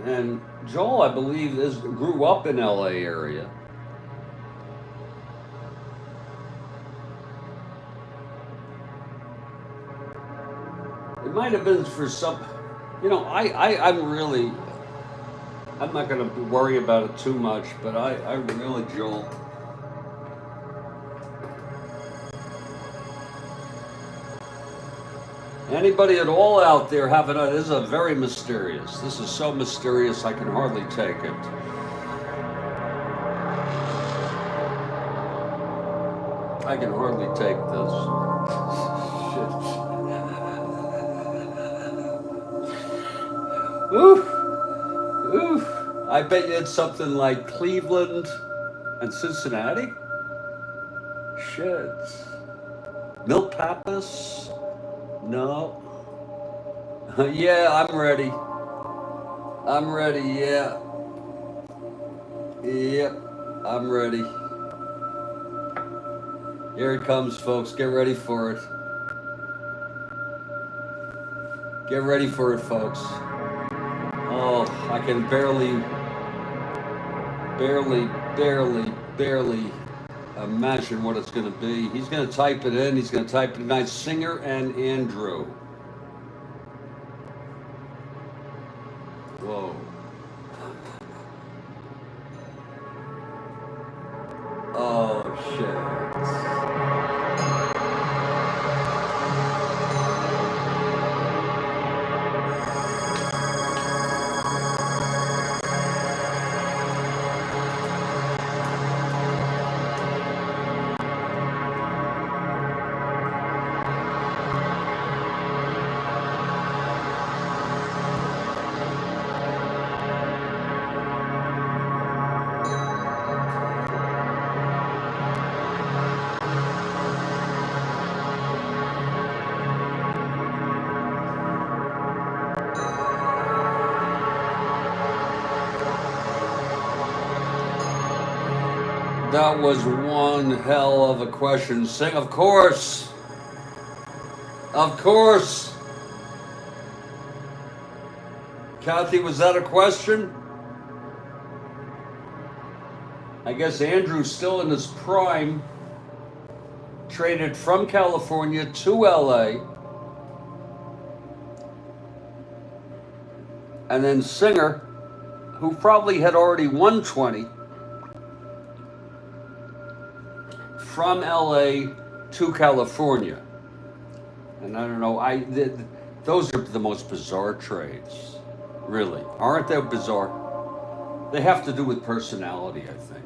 and Joel, I believe, grew up in LA area. It might have been for some, I'm not going to worry about it too much, but I really, Joel. Anybody at all out there this is very mysterious. This is so mysterious I can hardly take it. I can hardly take this. Shit. Oof. Oof. I bet you it's something like Cleveland and Cincinnati. Shit. Milk Pappas? No. Yeah, I'm ready. I'm ready, yeah. Yep, I'm ready. Here it comes, folks. Get ready for it. Get ready for it, folks. Oh, I can barely imagine what it's going to be. He's going to type it in. He's going to type it tonight. Singer and Andrew. Whoa. Oh, shit. That was one hell of a question. Sing, of course. Of course. Kathy, was that a question? I guess Andrew's still in his prime. Traded from California to LA. And then Singer, who probably had already won 20. From LA to California. And I don't know, those are the most bizarre trades, really. Aren't they bizarre? They have to do with personality, I think.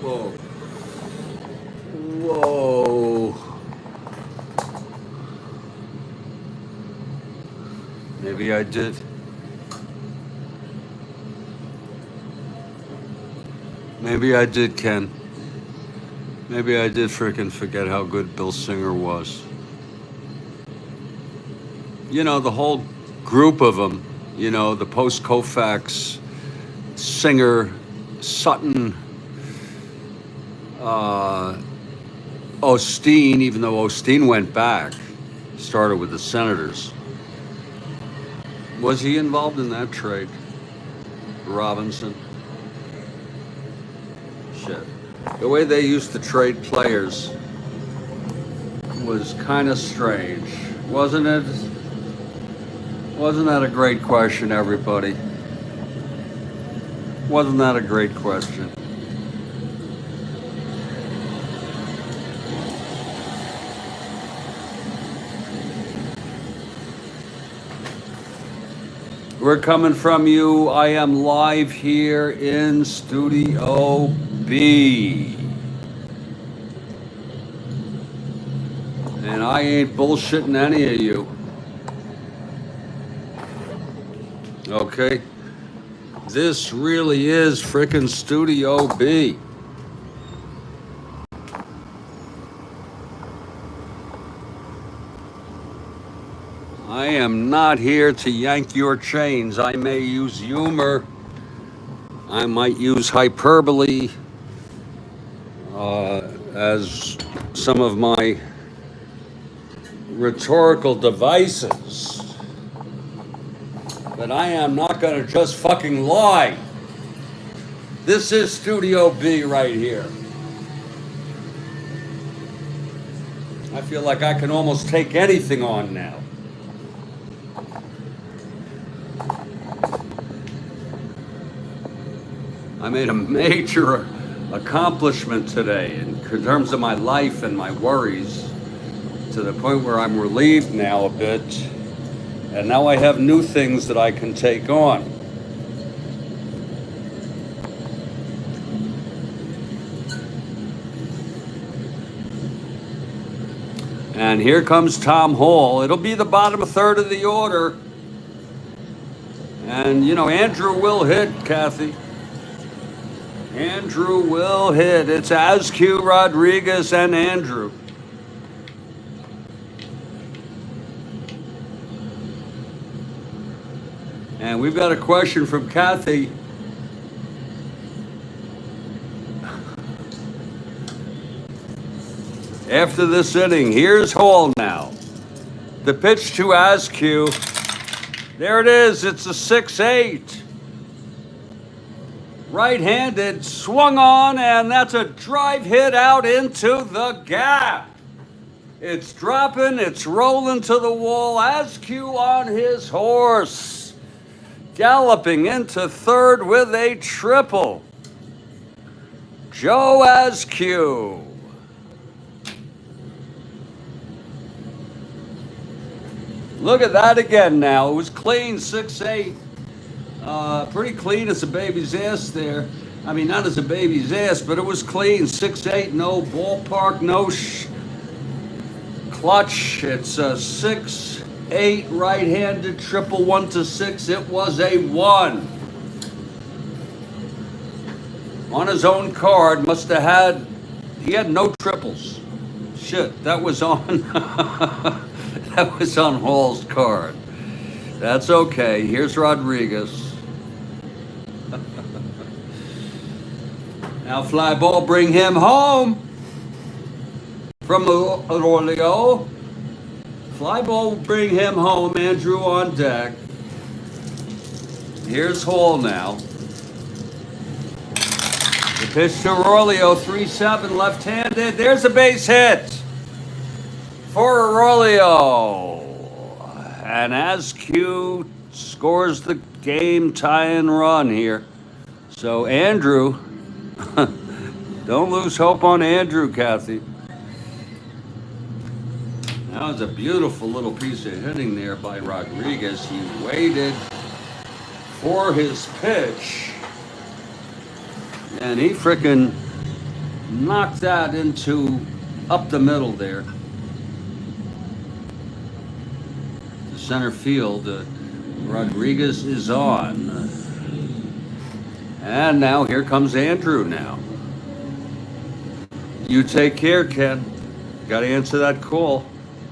Whoa. Whoa. Maybe I did. Maybe I did, Ken. Maybe I did frickin' forget how good Bill Singer was. You know, the whole group of them, you know, the post-Koufax, Singer, Sutton, Osteen, even though Osteen went back, started with the Senators. Was he involved in that trade? Robinson? Shit. The way they used to trade players was kind of strange, wasn't it? Wasn't that a great question, everybody? Wasn't that a great question? We're coming from you. I am live here in Studio B. And I ain't bullshitting any of you. Okay? This really is frickin' Studio B. I am not here to yank your chains. I may use humor. I might use hyperbole as some of my rhetorical devices. But I am not going to just fucking lie. This is Studio B right here. I feel like I can almost take anything on now. I made a major accomplishment today in terms of my life and my worries, to the point where I'm relieved now a bit And now I have new things that I can take on. And here comes Tom Hall. It'll be the bottom third of the order. And, you know, Andrew will hit, Kathy. Andrew will hit. It's Askew, Rodriguez, and Andrew. And we've got a question from Kathy. After this inning, here's Hall now. The pitch to Askew. There it is. It's a 6-8. Right-handed, swung on, and that's a drive hit out into the gap. It's dropping, it's rolling to the wall. Askew on his horse, galloping into third with a triple. Joe Askew. Look at that again now. It was clean, 6-8. Pretty clean as a baby's ass there. I mean, not as a baby's ass, but it was clean. 6-8, no ballpark, no clutch. It's a 6-8 right-handed triple 1-6. It was a 1. On his own card, must have had, he had no triples. Shit, that was on, that was on Hall's card. That's okay. Here's Rodriguez. Now fly ball, bring him home from Aurelio. Fly ball, bring him home. Andrew on deck. Here's Hall now. The pitch to Aurelio, 3-7, left-handed. There's a base hit for Aurelio. And Askew scores the game-tying run here. So Andrew, don't lose hope on Andrew, Kathy. That was a beautiful little piece of hitting there by Rodriguez. He waited for his pitch, and he frickin' knocked that into up the middle there. The center field, Rodriguez is on. And now here comes Andrew now. You take care, Ken. Got to answer that call.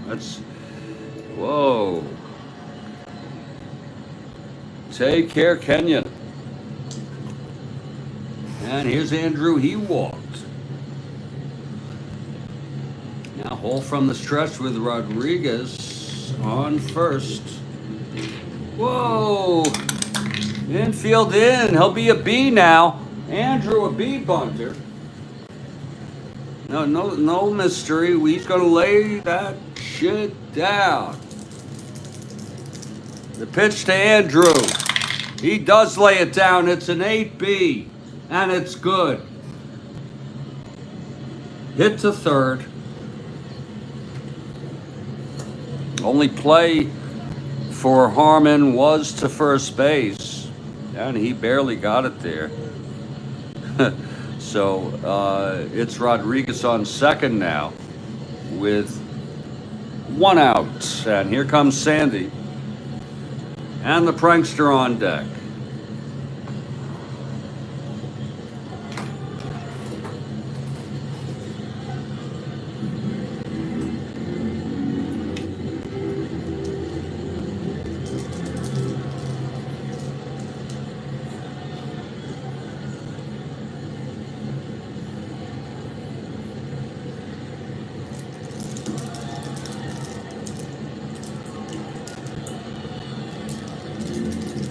That's, whoa. Take care, Kenyon. And here's Andrew, he walked. Now Hall from the stretch with Rodriguez on first. Whoa. Infield in, he'll be a B now. Andrew, a B bunter. No mystery. He's gonna lay that shit down. The pitch to Andrew. He does lay it down. It's an 8B, and it's good. Hit to third. Only play for Harmon was to first base, and he barely got it there. So it's Rodriguez on second now with 1 out. And here comes Sandy and the prankster on deck.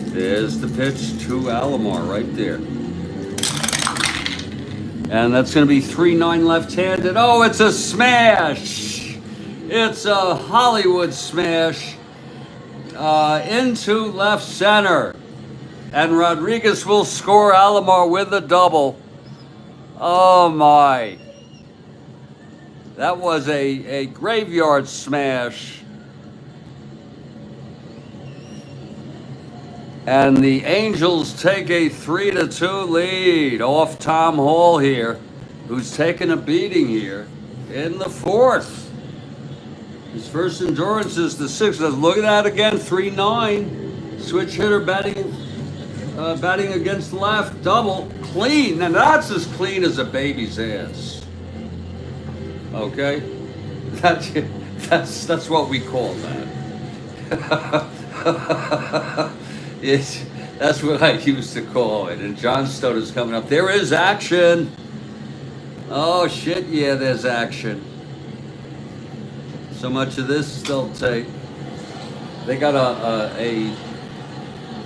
There's the pitch to Alomar right there. And that's going to be 3-9 left-handed. Oh, it's a smash. It's a Hollywood smash into left center. And Rodriguez will score Alomar with a double. Oh, my. That was a graveyard smash. And the Angels take a 3-2 lead off Tom Hall here, who's taking a beating here in the fourth. His first endurance is the sixth. Look at that again, 3-9. Switch hitter batting against left, double, clean. And that's as clean as a baby's ass. Okay? That's what we call that. That's what I used to call it. And John Stone is coming up. There is action. Oh shit, yeah, there's action. So much of this they'll take. They got a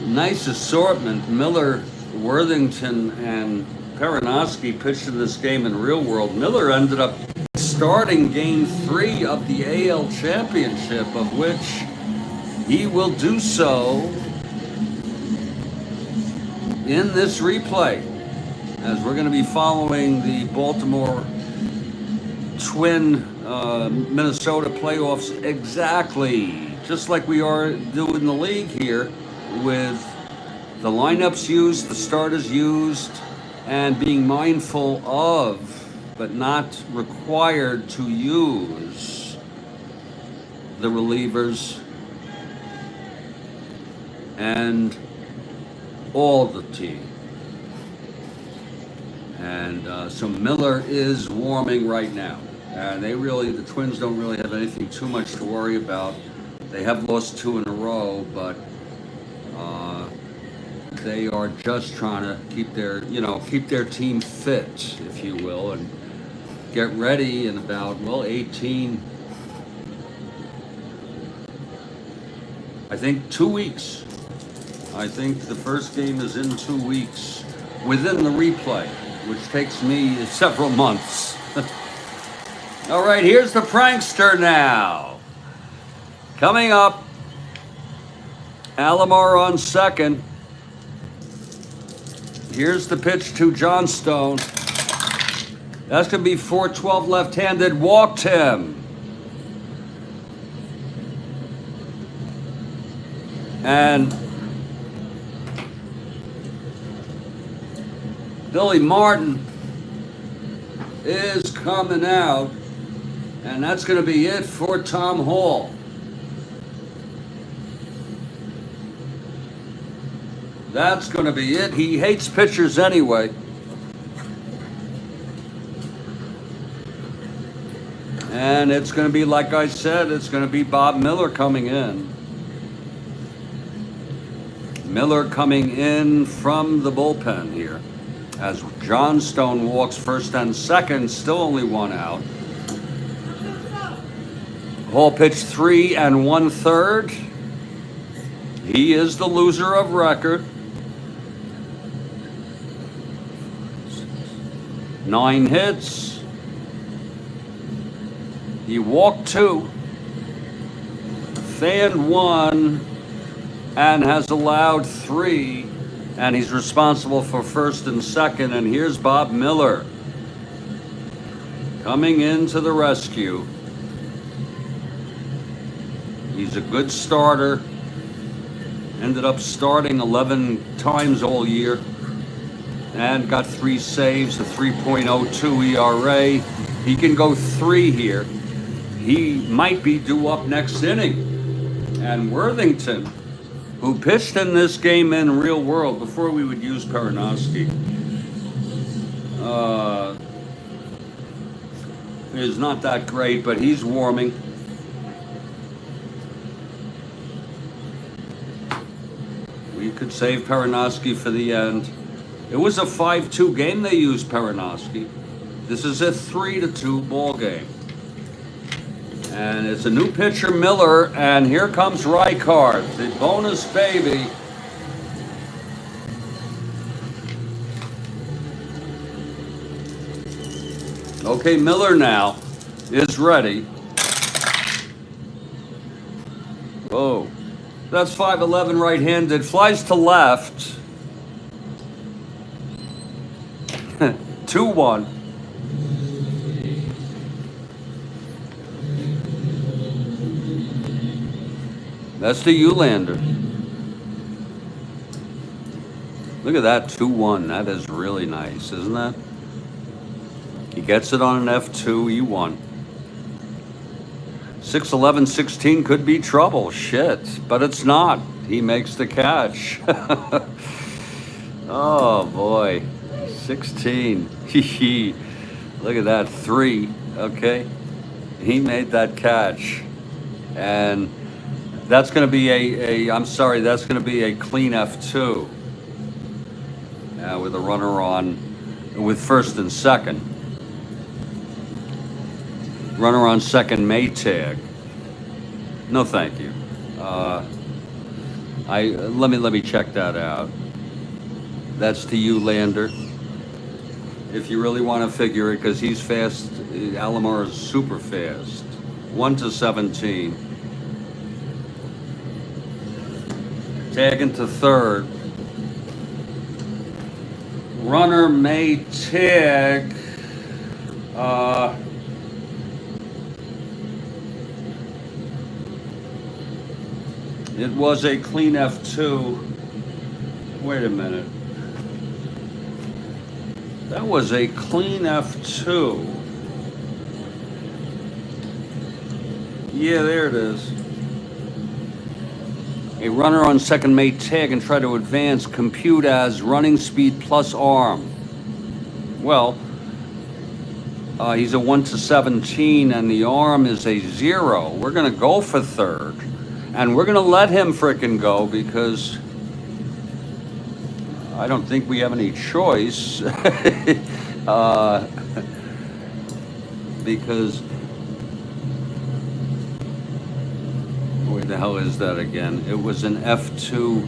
nice assortment. Miller, Worthington, and Perinoski pitched in this game in real world. Miller ended up starting game 3 of the AL Championship, of which he will do so in this replay, as we're going to be following the Baltimore Twin Minnesota playoffs exactly just like we are doing the league here, with the lineups used, the starters used, and being mindful of, but not required to use, the relievers and all the team. And so Miller is warming right now. And the Twins don't really have anything too much to worry about. They have lost 2 in a row, but they are just trying to keep their team fit, if you will, and get ready in about, 18, I think 2 weeks. I think the first game is in 2 weeks within the replay, which takes me several months. All right, here's the prankster now. Coming up, Alomar on second. Here's the pitch to John Stone. That's going to be 4-12 left-handed. Walked him. And Billy Martin is coming out. And that's going to be it for Tom Hall. That's going to be it. He hates pitchers anyway. And it's going to be, like I said, it's going to be Bob Miller coming in. Miller coming in from the bullpen here, as John Stone walks first and second, still only 1 out. Hall pitched 3 1/3. He is the loser of record. 9 hits. He walked 2, fanned 1, and has allowed 3. And he's responsible for first and second. And here's Bob Miller coming into the rescue. He's a good starter. Ended up starting 11 times all year and got 3 saves, a 3.02 ERA. He can go 3 here. He might be due up next inning. And Worthington, who pitched in this game in real world before we would use Perinoski, is not that great, but he's warming. We could save Perinoski for the end. It was a 5-2 game they used Perinoski. This is a 3-2 ball game. And it's a new pitcher, Miller, and here comes Reichard, the bonus baby. Okay, Miller now is ready. Whoa. That's 5'11" right-handed. Flies to left. 2-1. That's the Eulander. Look at that 2-1. That is really nice, isn't that? He gets it on an F2. He won. 6-11, 16 could be trouble. Shit, but it's not. He makes the catch. Oh boy, 16. Look at that 3. Okay, he made that catch, and that's going to be I'm sorry, that's going to be a clean F2 with a runner on, with first and second. Runner on second may tag. No, thank you. Let me check that out. That's to you, Lander. If you really want to figure it, because he's fast. Alomar is super fast. 1-17. Tagging to third. Runner may tag. It was a clean F2. Wait a minute. That was a clean F2. Yeah, there it is. A runner on second may tag and try to advance. Compute as running speed plus arm. Well, he's a 1-17 and the arm is a 0. We're going to go for third. And we're going to let him frickin' go because I don't think we have any choice. Because where the hell is that again? It was an F2.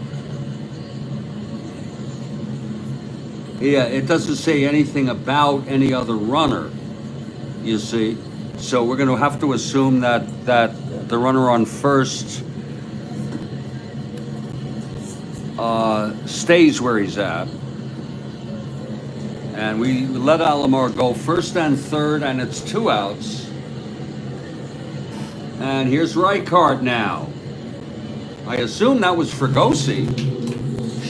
Yeah, it doesn't say anything about any other runner, you see. So we're going to have to assume that the runner on first stays where he's at. And we let Alomar go first and third, and it's 2 outs. And here's Rijkaard now. I assume that was Fregosi.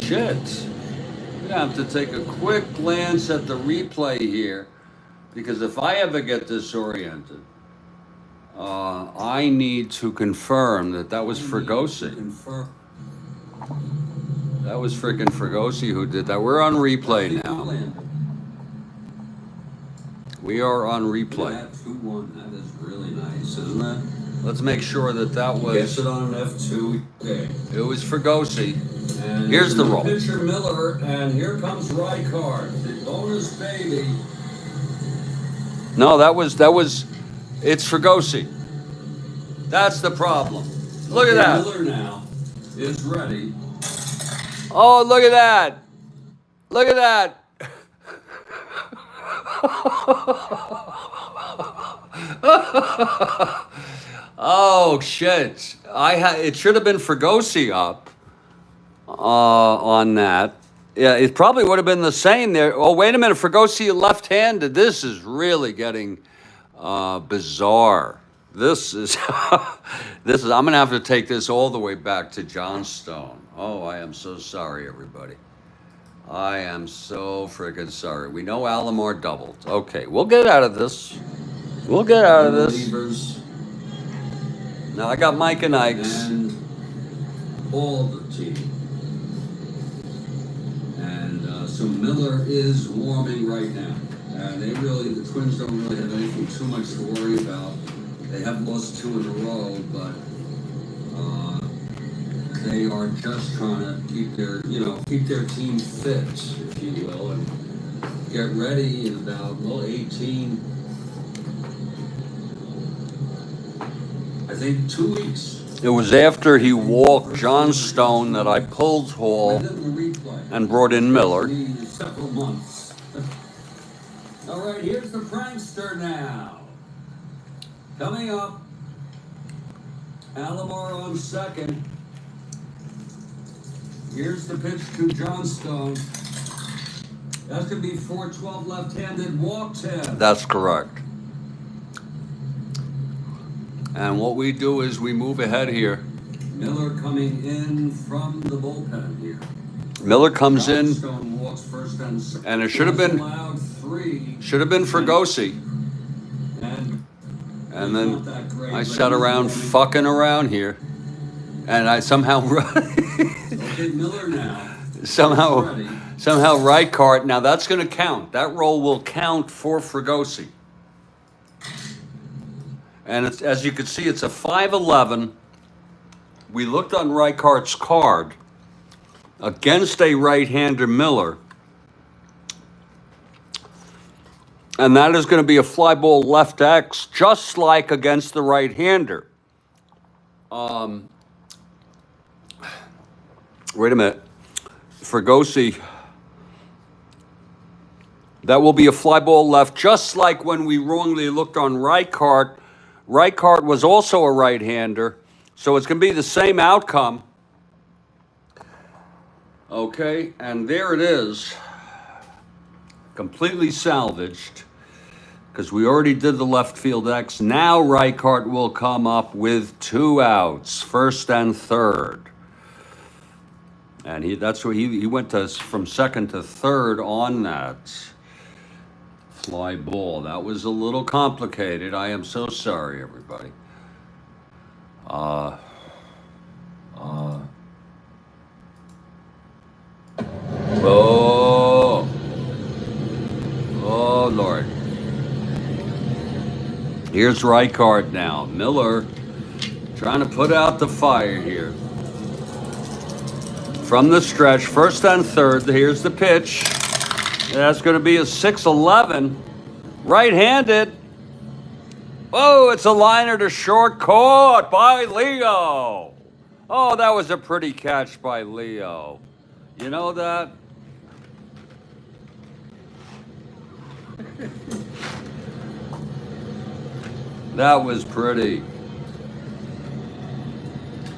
Shit. We have to take a quick glance at the replay here, because if I ever get disoriented, I need to confirm that was Fregosi. That was freaking Fregosi who did that. We're on replay now. We are on replay. That 2-1, that is really nice, isn't it? Let's make sure that was. Gets it on an F2. Okay. It was Fregosi. And here's the roll. Pitcher Miller, and here comes Rijkaard, the bonus baby. No, that was. It's Fregosi. That's the problem. Look at that. Miller now is ready. Oh, look at that. Look at that. Oh, shit. It should have been Fregosi up on that. Yeah, it probably would have been the same there. Oh, wait a minute. Fregosi left-handed. This is really getting bizarre. This is, I'm going to have to take this all the way back to Johnstone. Oh, I am so sorry, everybody. I am so freaking sorry. We know Alomar doubled. Okay, we'll get out of this. We'll get out of this. Now, I got Mike and Ike's. And all the team. And so Miller is warming right now. And the Twins don't really have anything too much to worry about. They have lost 2 in a row, but they are just trying to keep their team fit, if you will, and get ready in about 18. I think 2 weeks. It was after he walked Johnstone that I pulled Hall and brought in Miller. Several months. All right, here's the prankster now. Coming up, Alomar on second. Here's the pitch to Johnstone. That's going to be 4-12 left-handed, walked him. That's correct. And what we do is we move ahead here. Miller coming in from the bullpen here. Miller comes in, and it should have been Fregosi. And then I sat around fucking around here, and I somehow somehow Reichardt. Now that's going to count. That roll will count for Fregosi. And it's, as you can see, it's a 5-11. We looked on Reichardt's card against a right-hander Miller. And that is going to be a fly ball left X, just like against the right-hander. Wait a minute. Fregosi. That will be a fly ball left, just like when we wrongly looked on Reichardt. Reichardt was also a right-hander, so it's going to be the same outcome. Okay, and there it is. Completely salvaged, because we already did the left field X. Now Reichardt will come up with 2 outs, first and third. And that's where he went from second to third on that fly ball. That was a little complicated. I am so sorry, everybody. Oh, Lord. Here's Reichardt now. Miller trying to put out the fire here. From the stretch, first and third. Here's the pitch. That's going to be a 6-11. Right-handed. Oh, it's a liner to short, caught by Leo. Oh, that was a pretty catch by Leo. You know that? That was pretty.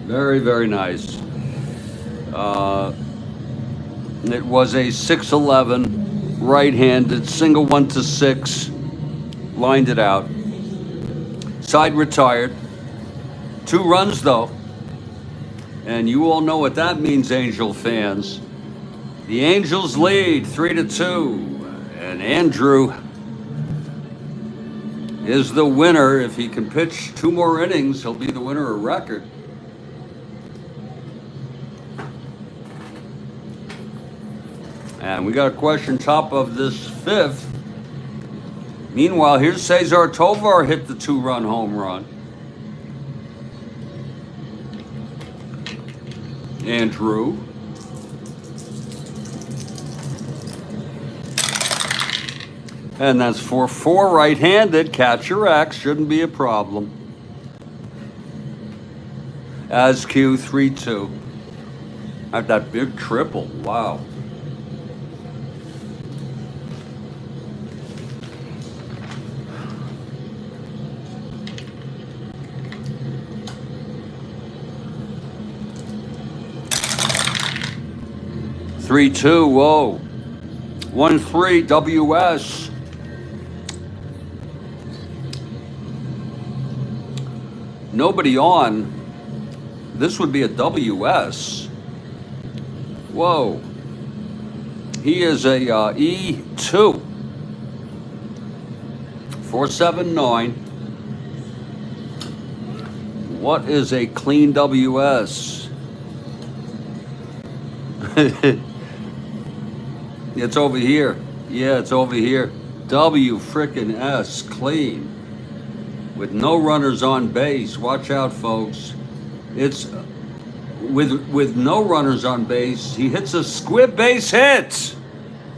Very, very nice. It was a 6-11, right-handed, single 1-6, lined it out. Side retired. 2 runs, though. And you all know what that means, Angel fans. The Angels lead 3-2. And Andrew is the winner. If he can pitch 2 more innings, he'll be the winner of record. And we got a question top of this 5th. Meanwhile, here's Cesar Tovar hit the 2-run home run. Andrew. And that's for 4 right-handed. Catcher X shouldn't be a problem. As Q 3-2. At that big triple. Wow. Three, 2, whoa. 1-3, WS. Nobody on. This would be a WS. Whoa. He is a E2. 479. What is a clean WS? It's over here. Yeah, it's over here. W frickin' S, clean. With no runners on base. Watch out, folks. It's with no runners on base. He hits a squib base hit.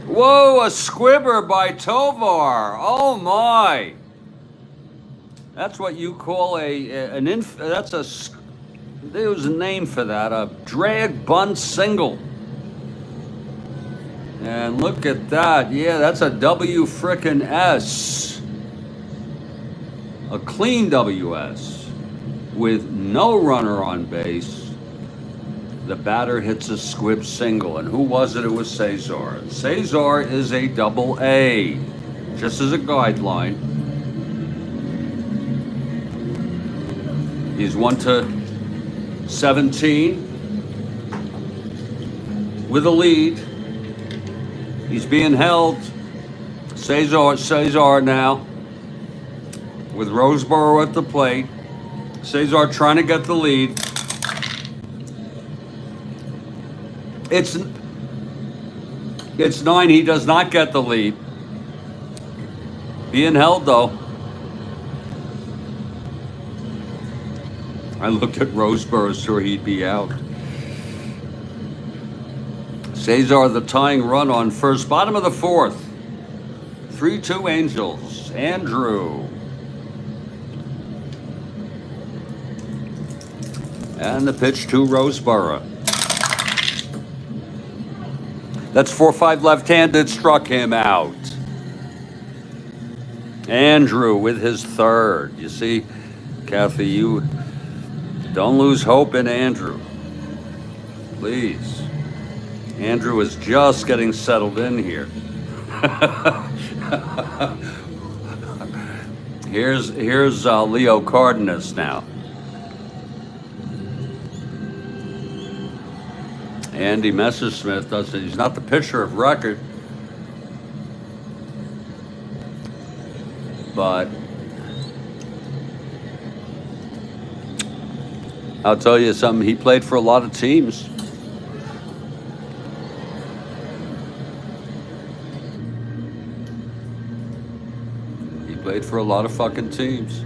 Whoa, a squibber by Tovar. Oh my. That's what you call there's a name for that, a drag bunt single. And look at that. Yeah, that's a W frickin' S. A clean WS with no runner on base. The batter hits a squib single. And who was it? It was Cesar. Cesar is a AA, just as a guideline. He's 1-17. with a lead. He's being held. Cesar now with Roseboro at the plate. Cesar trying to get the lead. It's 9. He does not get the lead. Being held though. I looked at Roseboro, sure he'd be out. Cesar the tying run on first, bottom of the 4th. 3-2 Angels. Andrew. And the pitch to Roseboro. That's 4-5 left-handed, struck him out. Andrew with his third. You see, Kathy, you don't lose hope in Andrew. Please. Andrew is just getting settled in here. Here's Leo Cardenas now. Andy Messersmith does it. He's not the pitcher of record, but I'll tell you something. He played for a lot of teams. He played for a lot of fucking teams.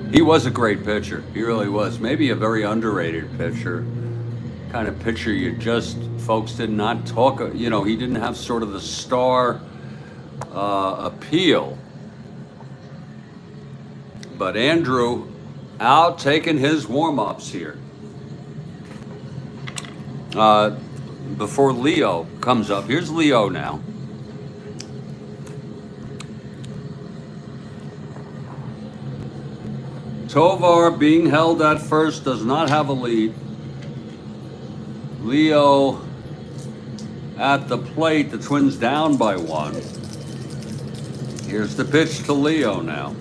He was a great pitcher. He really was. Maybe a very underrated pitcher. Kind of pitcher folks did not talk, he didn't have sort of the star appeal. But Andrew out taking his warm-ups here. Before Leo comes up. Here's Leo now. Tovar being held at first, does not have a lead. Leo at the plate, the Twins down by 1. Here's the pitch to Leo now.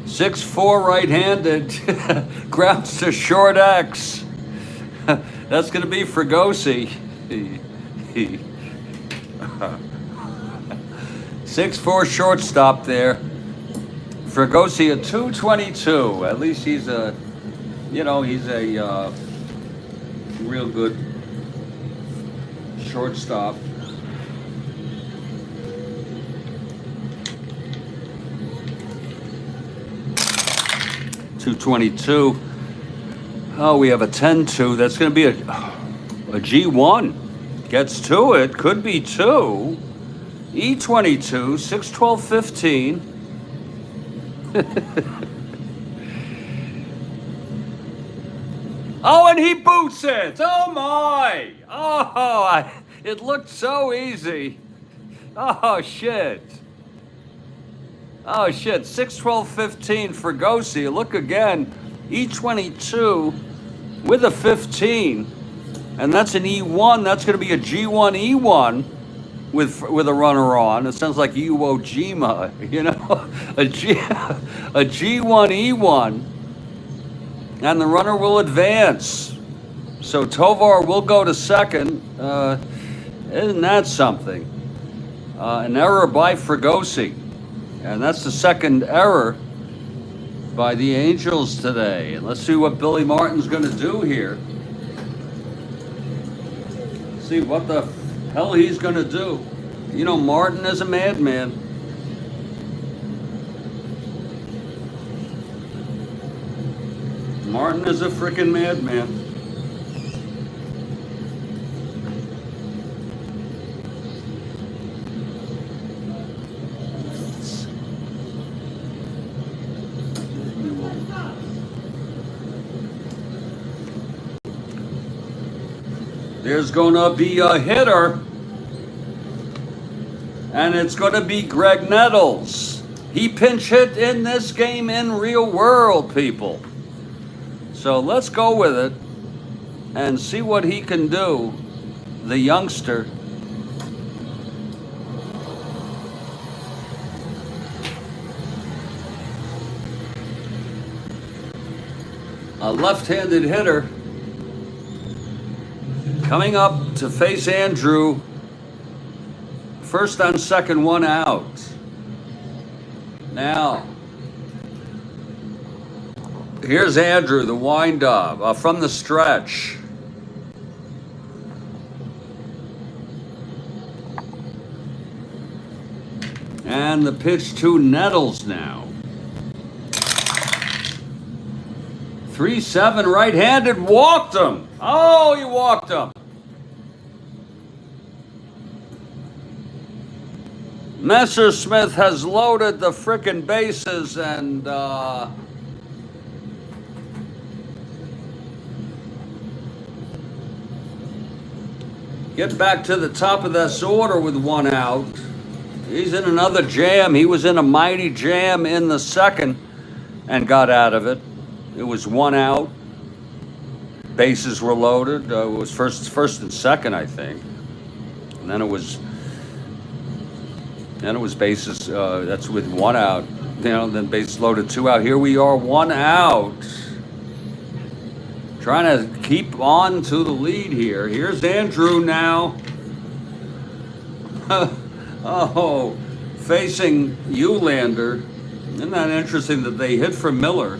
6'4" right-handed, grounds to short X. That's going to be Fregosi. 6'4" shortstop there. Fregosi a 222. At least he's a real good shortstop. .222. Oh, we have a 10-2. That's going to be a G1. Gets to it. Could be 2. E22. 6-12-15. Oh, and he boots it. Oh, my. Oh, it looked so easy. Oh, shit. Oh, shit. 6-12-15 for Fregosi. Look again. E22 with a 15. And that's an E1. That's going to be a G1 E1 with a runner on. It sounds like Iwo Jima, a G1 E1. And the runner will advance. So Tovar will go to second. Isn't that something? An error by Fregosi. And that's the second error by the Angels today. And let's see what Billy Martin's going to do here. See what the hell he's going to do. Martin is a madman. Martin is a freaking madman. There's going to be a hitter. And it's going to be Greg Nettles. He pinch hit in this game in real world, people. So So let's go with it and see what he can do, the youngster. A left-handed hitter coming up to face Andrew. First on second, one out. Now, here's Andrew, the wind-up from the stretch. And the pitch to Nettles now. 3-7 right-handed, walked him. Oh, he walked him. Messersmith has loaded the frickin' bases and get back to the top of this order with one out. He's in another jam. He was in a mighty jam in the second and got out of it. It was one out. Bases were loaded. It was first and second, I think. And then it was bases. That's with one out. Then bases loaded, two out. Here we are, one out. Trying to keep on to the lead here. Here's Andrew now. Oh, facing Eulander. Isn't that interesting that they hit for Miller?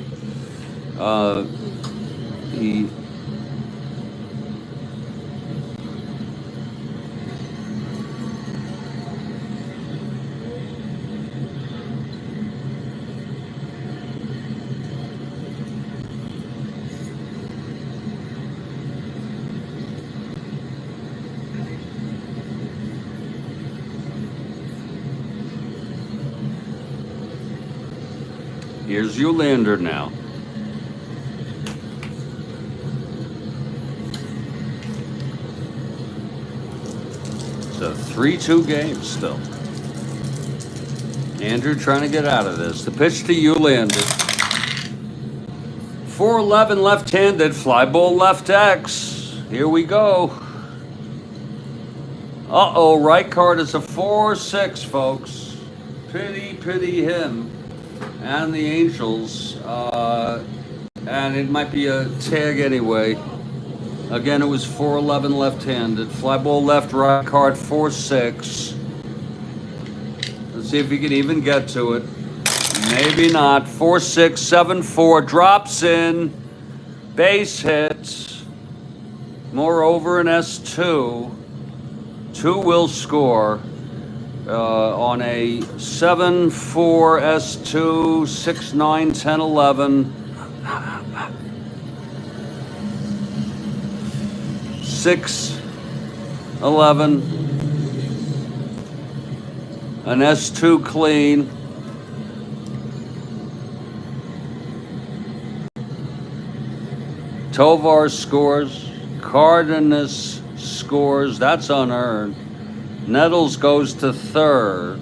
Here's Eulander now. It's a 3-2 game still. Andrew trying to get out of this. The pitch to Eulander. 4-11 left-handed, fly ball left X. Here we go. Uh-oh, right card is a 4-6, folks. Pity him. And the Angels, and it might be a tag anyway. Again, it was 4-11 left-handed. Fly ball left, right card 4-6. Let's see if he can even get to it. Maybe not. 4-6, 7-4, drops in. Base hits. Moreover, an S2. 2 will score. On a 7-4 S2, 6-9, 10-11, 6-11, an S2 clean. Tovar scores, Cardenas scores, that's unearned. Nettles goes to third.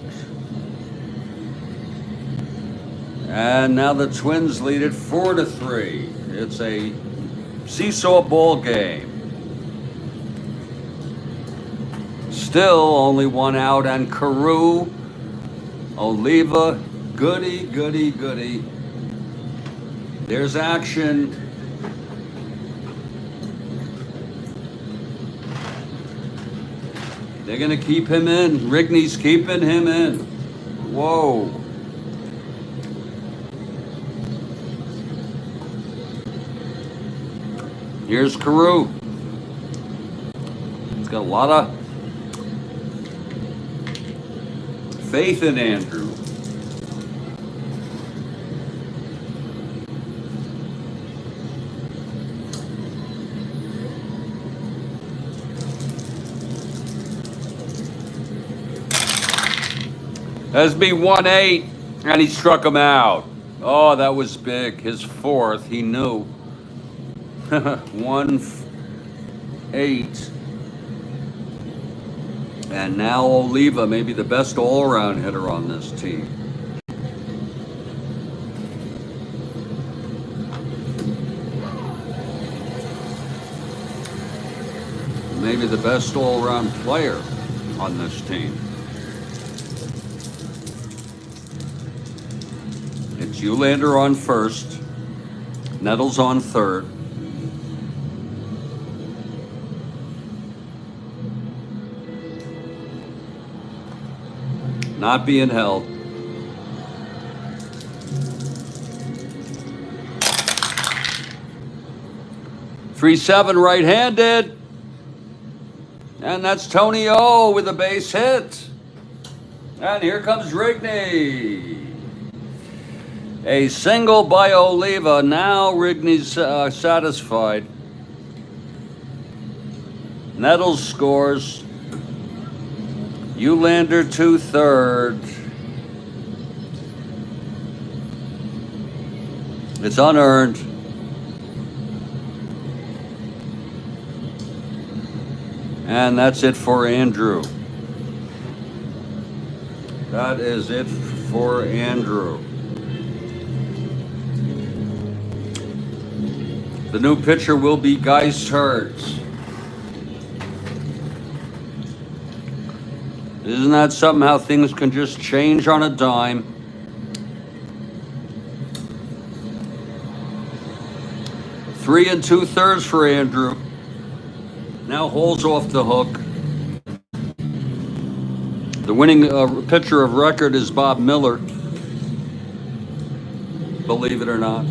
And now the Twins lead it 4-3. It's a seesaw ball game. Still only one out, and Carew, Oliva, goody. There's action. They're going to keep him in. Rigney's keeping him in. Whoa. Here's Carew. He's got a lot of faith in Andrew. SB 1-8, and he struck him out. Oh, that was big. His fourth, he knew. 1-8. And now Oliva, maybe the best all-around hitter on this team. maybe the best all-around player on this team. It's Eulander on first, Nettles on third. Not being held. Three-seven right-handed. And that's Tony O with a base hit. And here comes Rigney. A single by Oliva. Now Rigney's satisfied. Nettles scores. Eulander 2/3. It's unearned. And that's it for Andrew. That is it for Andrew. The new pitcher will be Geishert. Isn't that something, how things can just change on a dime? Three and 2/3 for Andrew. Now Hall's off the hook. The winning pitcher of record is Bob Miller. Believe it or not.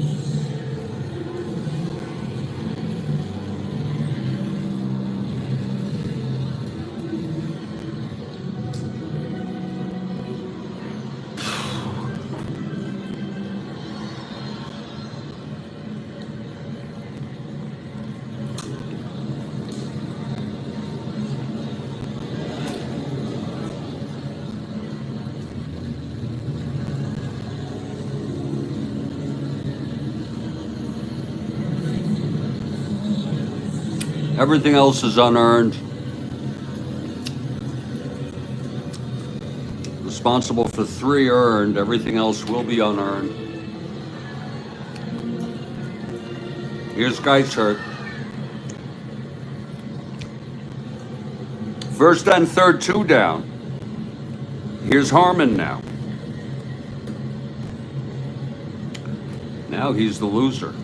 Everything else is unearned. Responsible for 3 earned. Everything else will be unearned. Here's Geishert. First and third, 2 down. Here's Harmon now. Now he's the loser.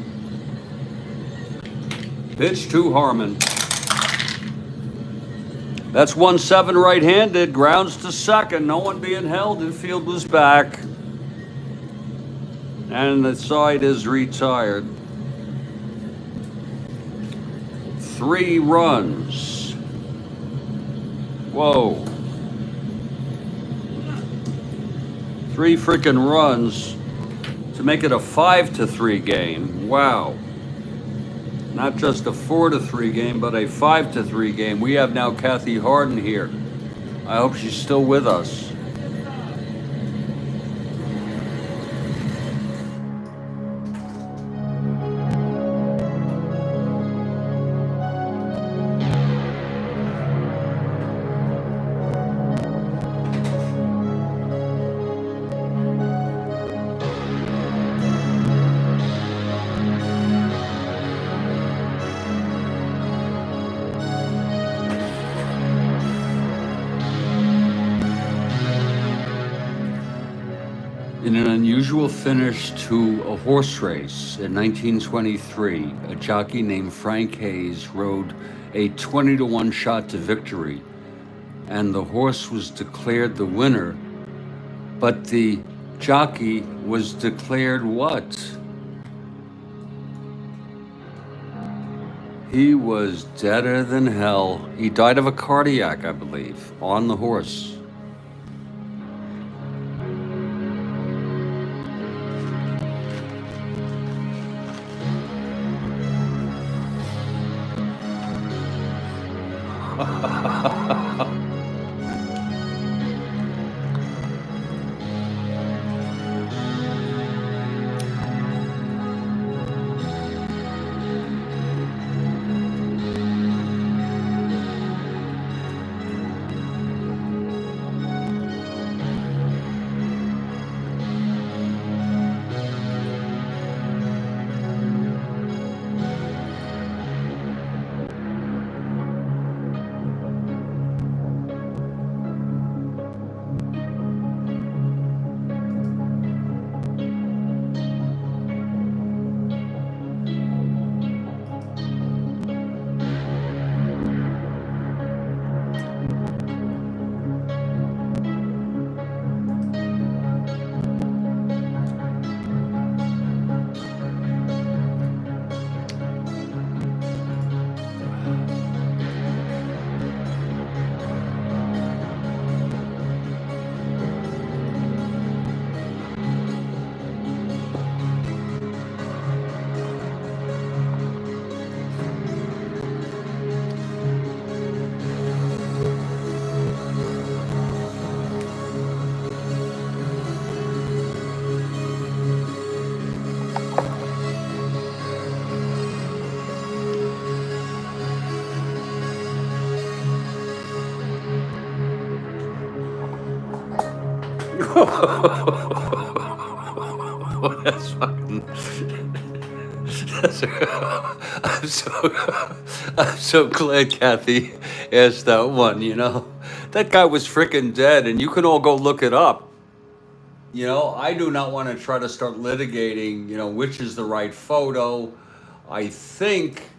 Pitch to Harmon. That's 1-7 right-handed. Grounds to second. No one being held. Infield was back. And the side is retired. 3 runs. Whoa. 3 freaking runs to make it a 5-3 game. Wow. Not just a 4-3 game, but a 5-3 game. We have now Kathy Harden here. I hope she's still with us. In an unusual finish to a horse race in 1923, a jockey named Frank Hayes rode a 20-1 shot to victory, and the horse was declared the winner, but the jockey was declared what? He was deader than hell. He died of a cardiac, I believe, on the horse. That's fucking. That's, I'm so glad Kathy asked that one. You know, that guy was freaking dead, and you can all go look it up. You know, I do not want to try to start litigating. You know, which is the right photo. I think.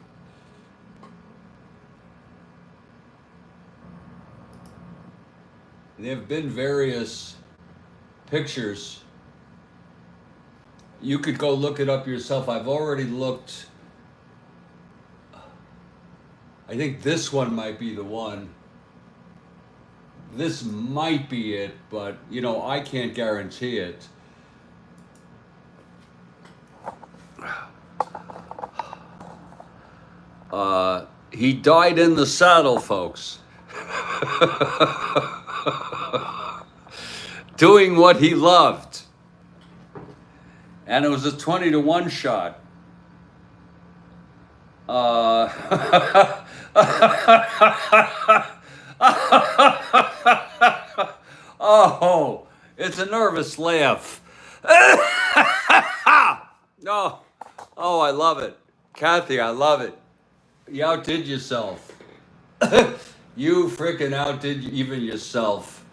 There have been various pictures. You could go look it up yourself. I've already looked. I think this one might be the one. This might be it, but you know, I can't guarantee it. He died in the saddle, folks. Doing what he loved. And it was a 20-1 shot. Oh, it's a nervous laugh. Oh, I love it. Kathy, I love it. You outdid yourself. You freaking outdid even yourself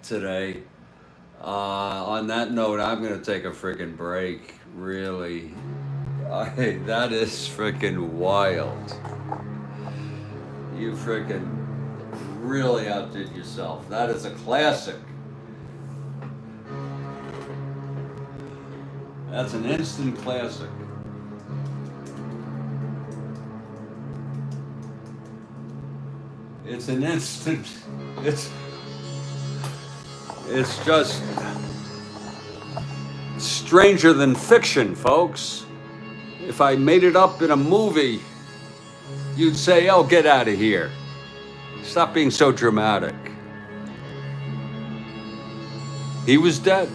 today. On that note, I'm going to take a freaking break. Really. That is freaking wild. You freaking really outdid yourself. That is a classic. That's an instant classic. It's an instant. It's just stranger than fiction, folks. If I made it up in a movie, you'd say, oh, get out of here. Stop being so dramatic. He was dead.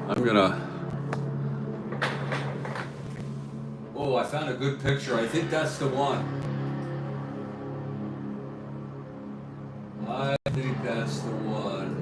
I'm gonna... Oh, I found a good picture. I think that's the one. I think that's the one.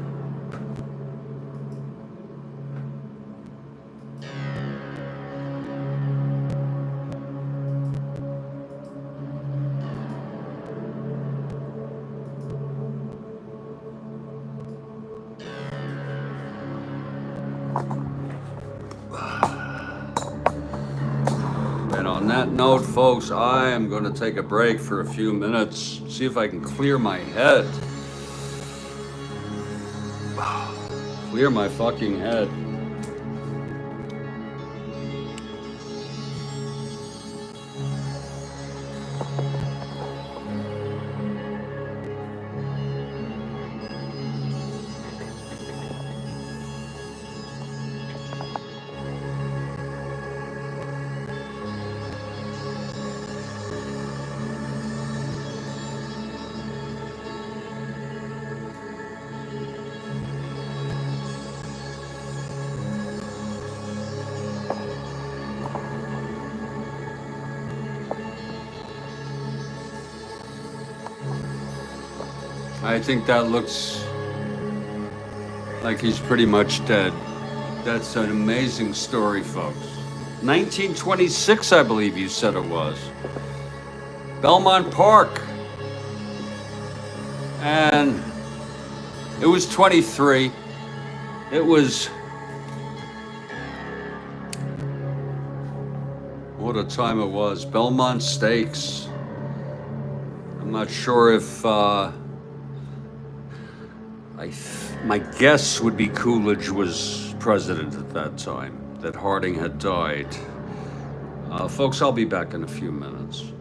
And on that note, folks, I am going to take a break for a few minutes, see if I can clear my head. Clear my fucking head. I think that looks like he's pretty much dead. That's an amazing story, folks. 1926, I believe you said it was. Belmont Park. And it was 23. It was... What a time it was. Belmont Stakes. I'm not sure if... my guess would be Coolidge was president at that time, that Harding had died. Folks, I'll be back in a few minutes.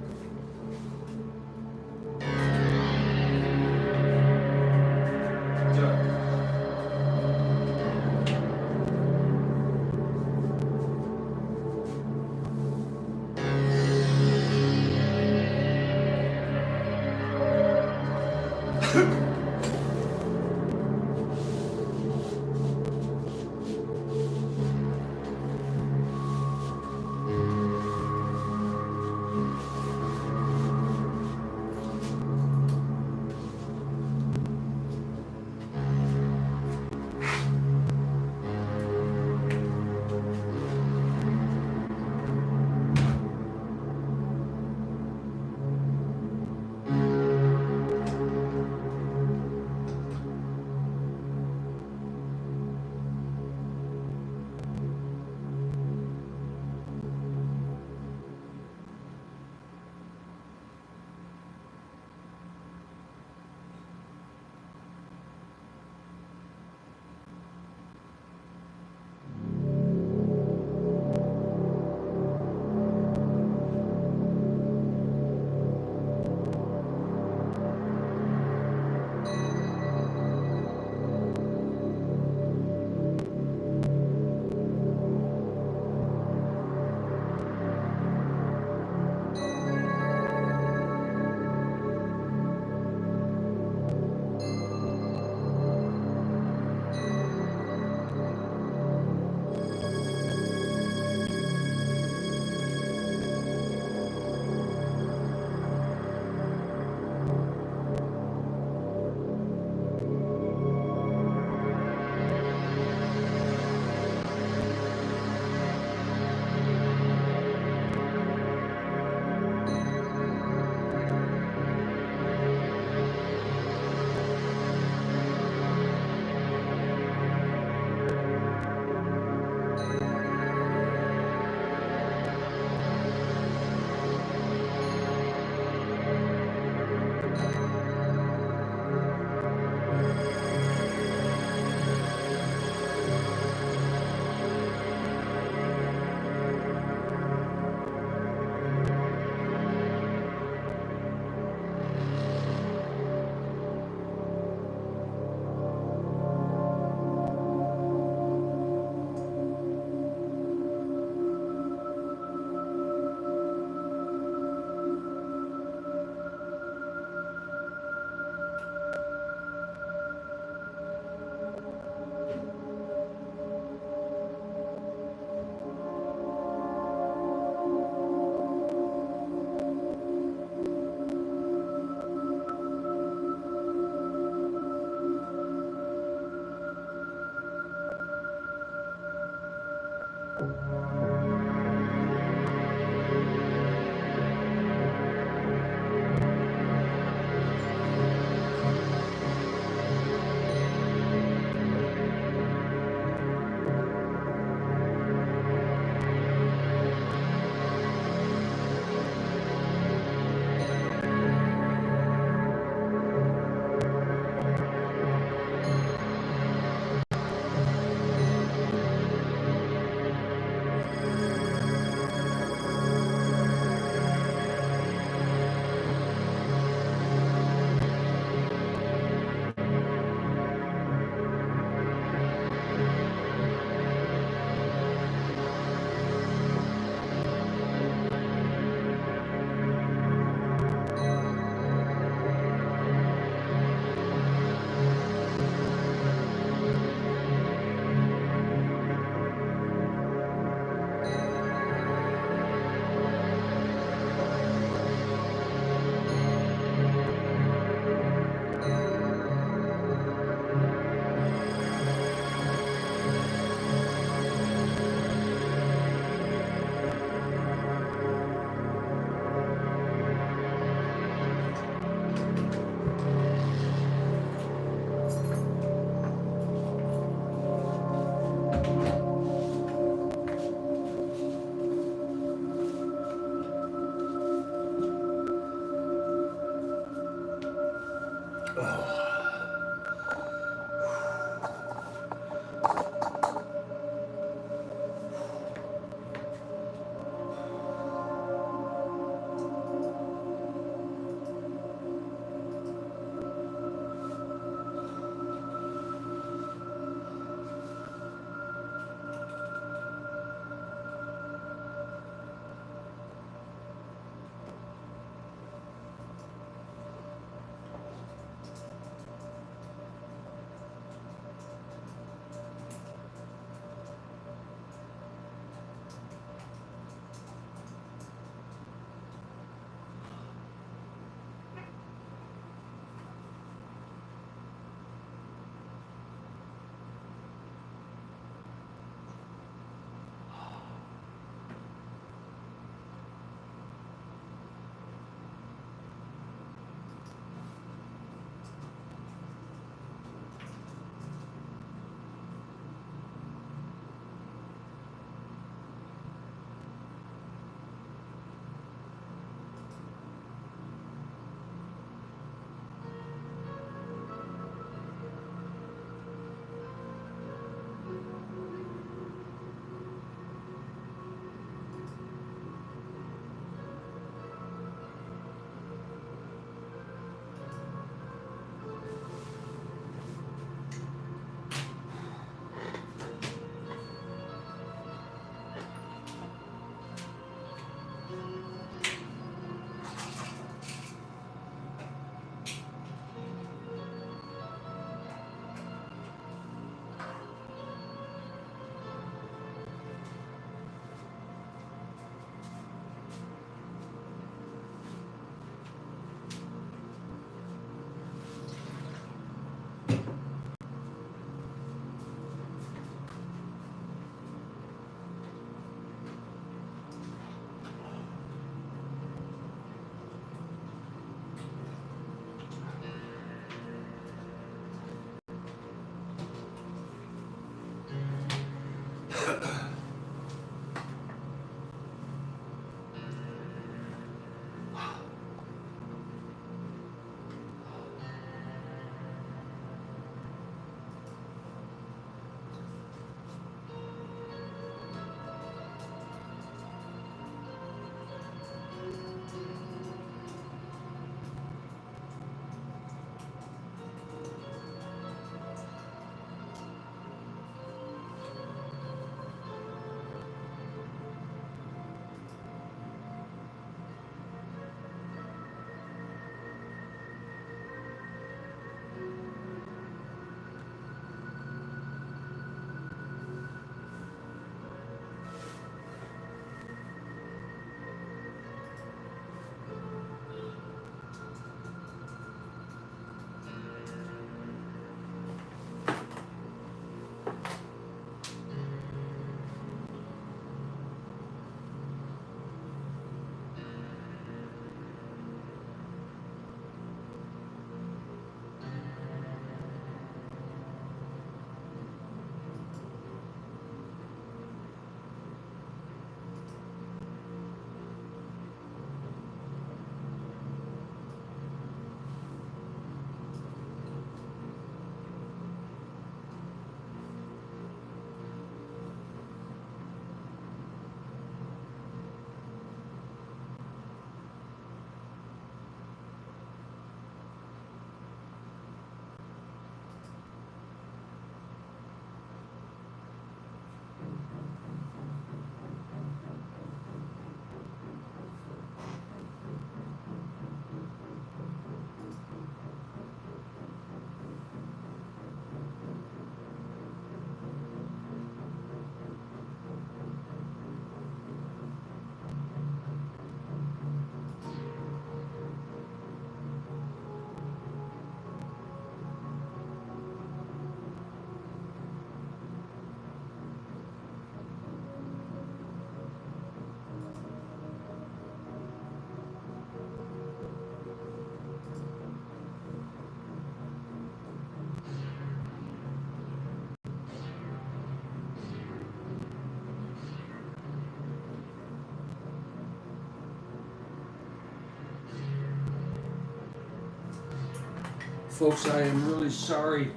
Folks, I am really sorry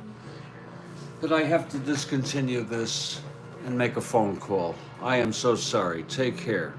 that I have to discontinue this and make a phone call. I am so sorry. Take care.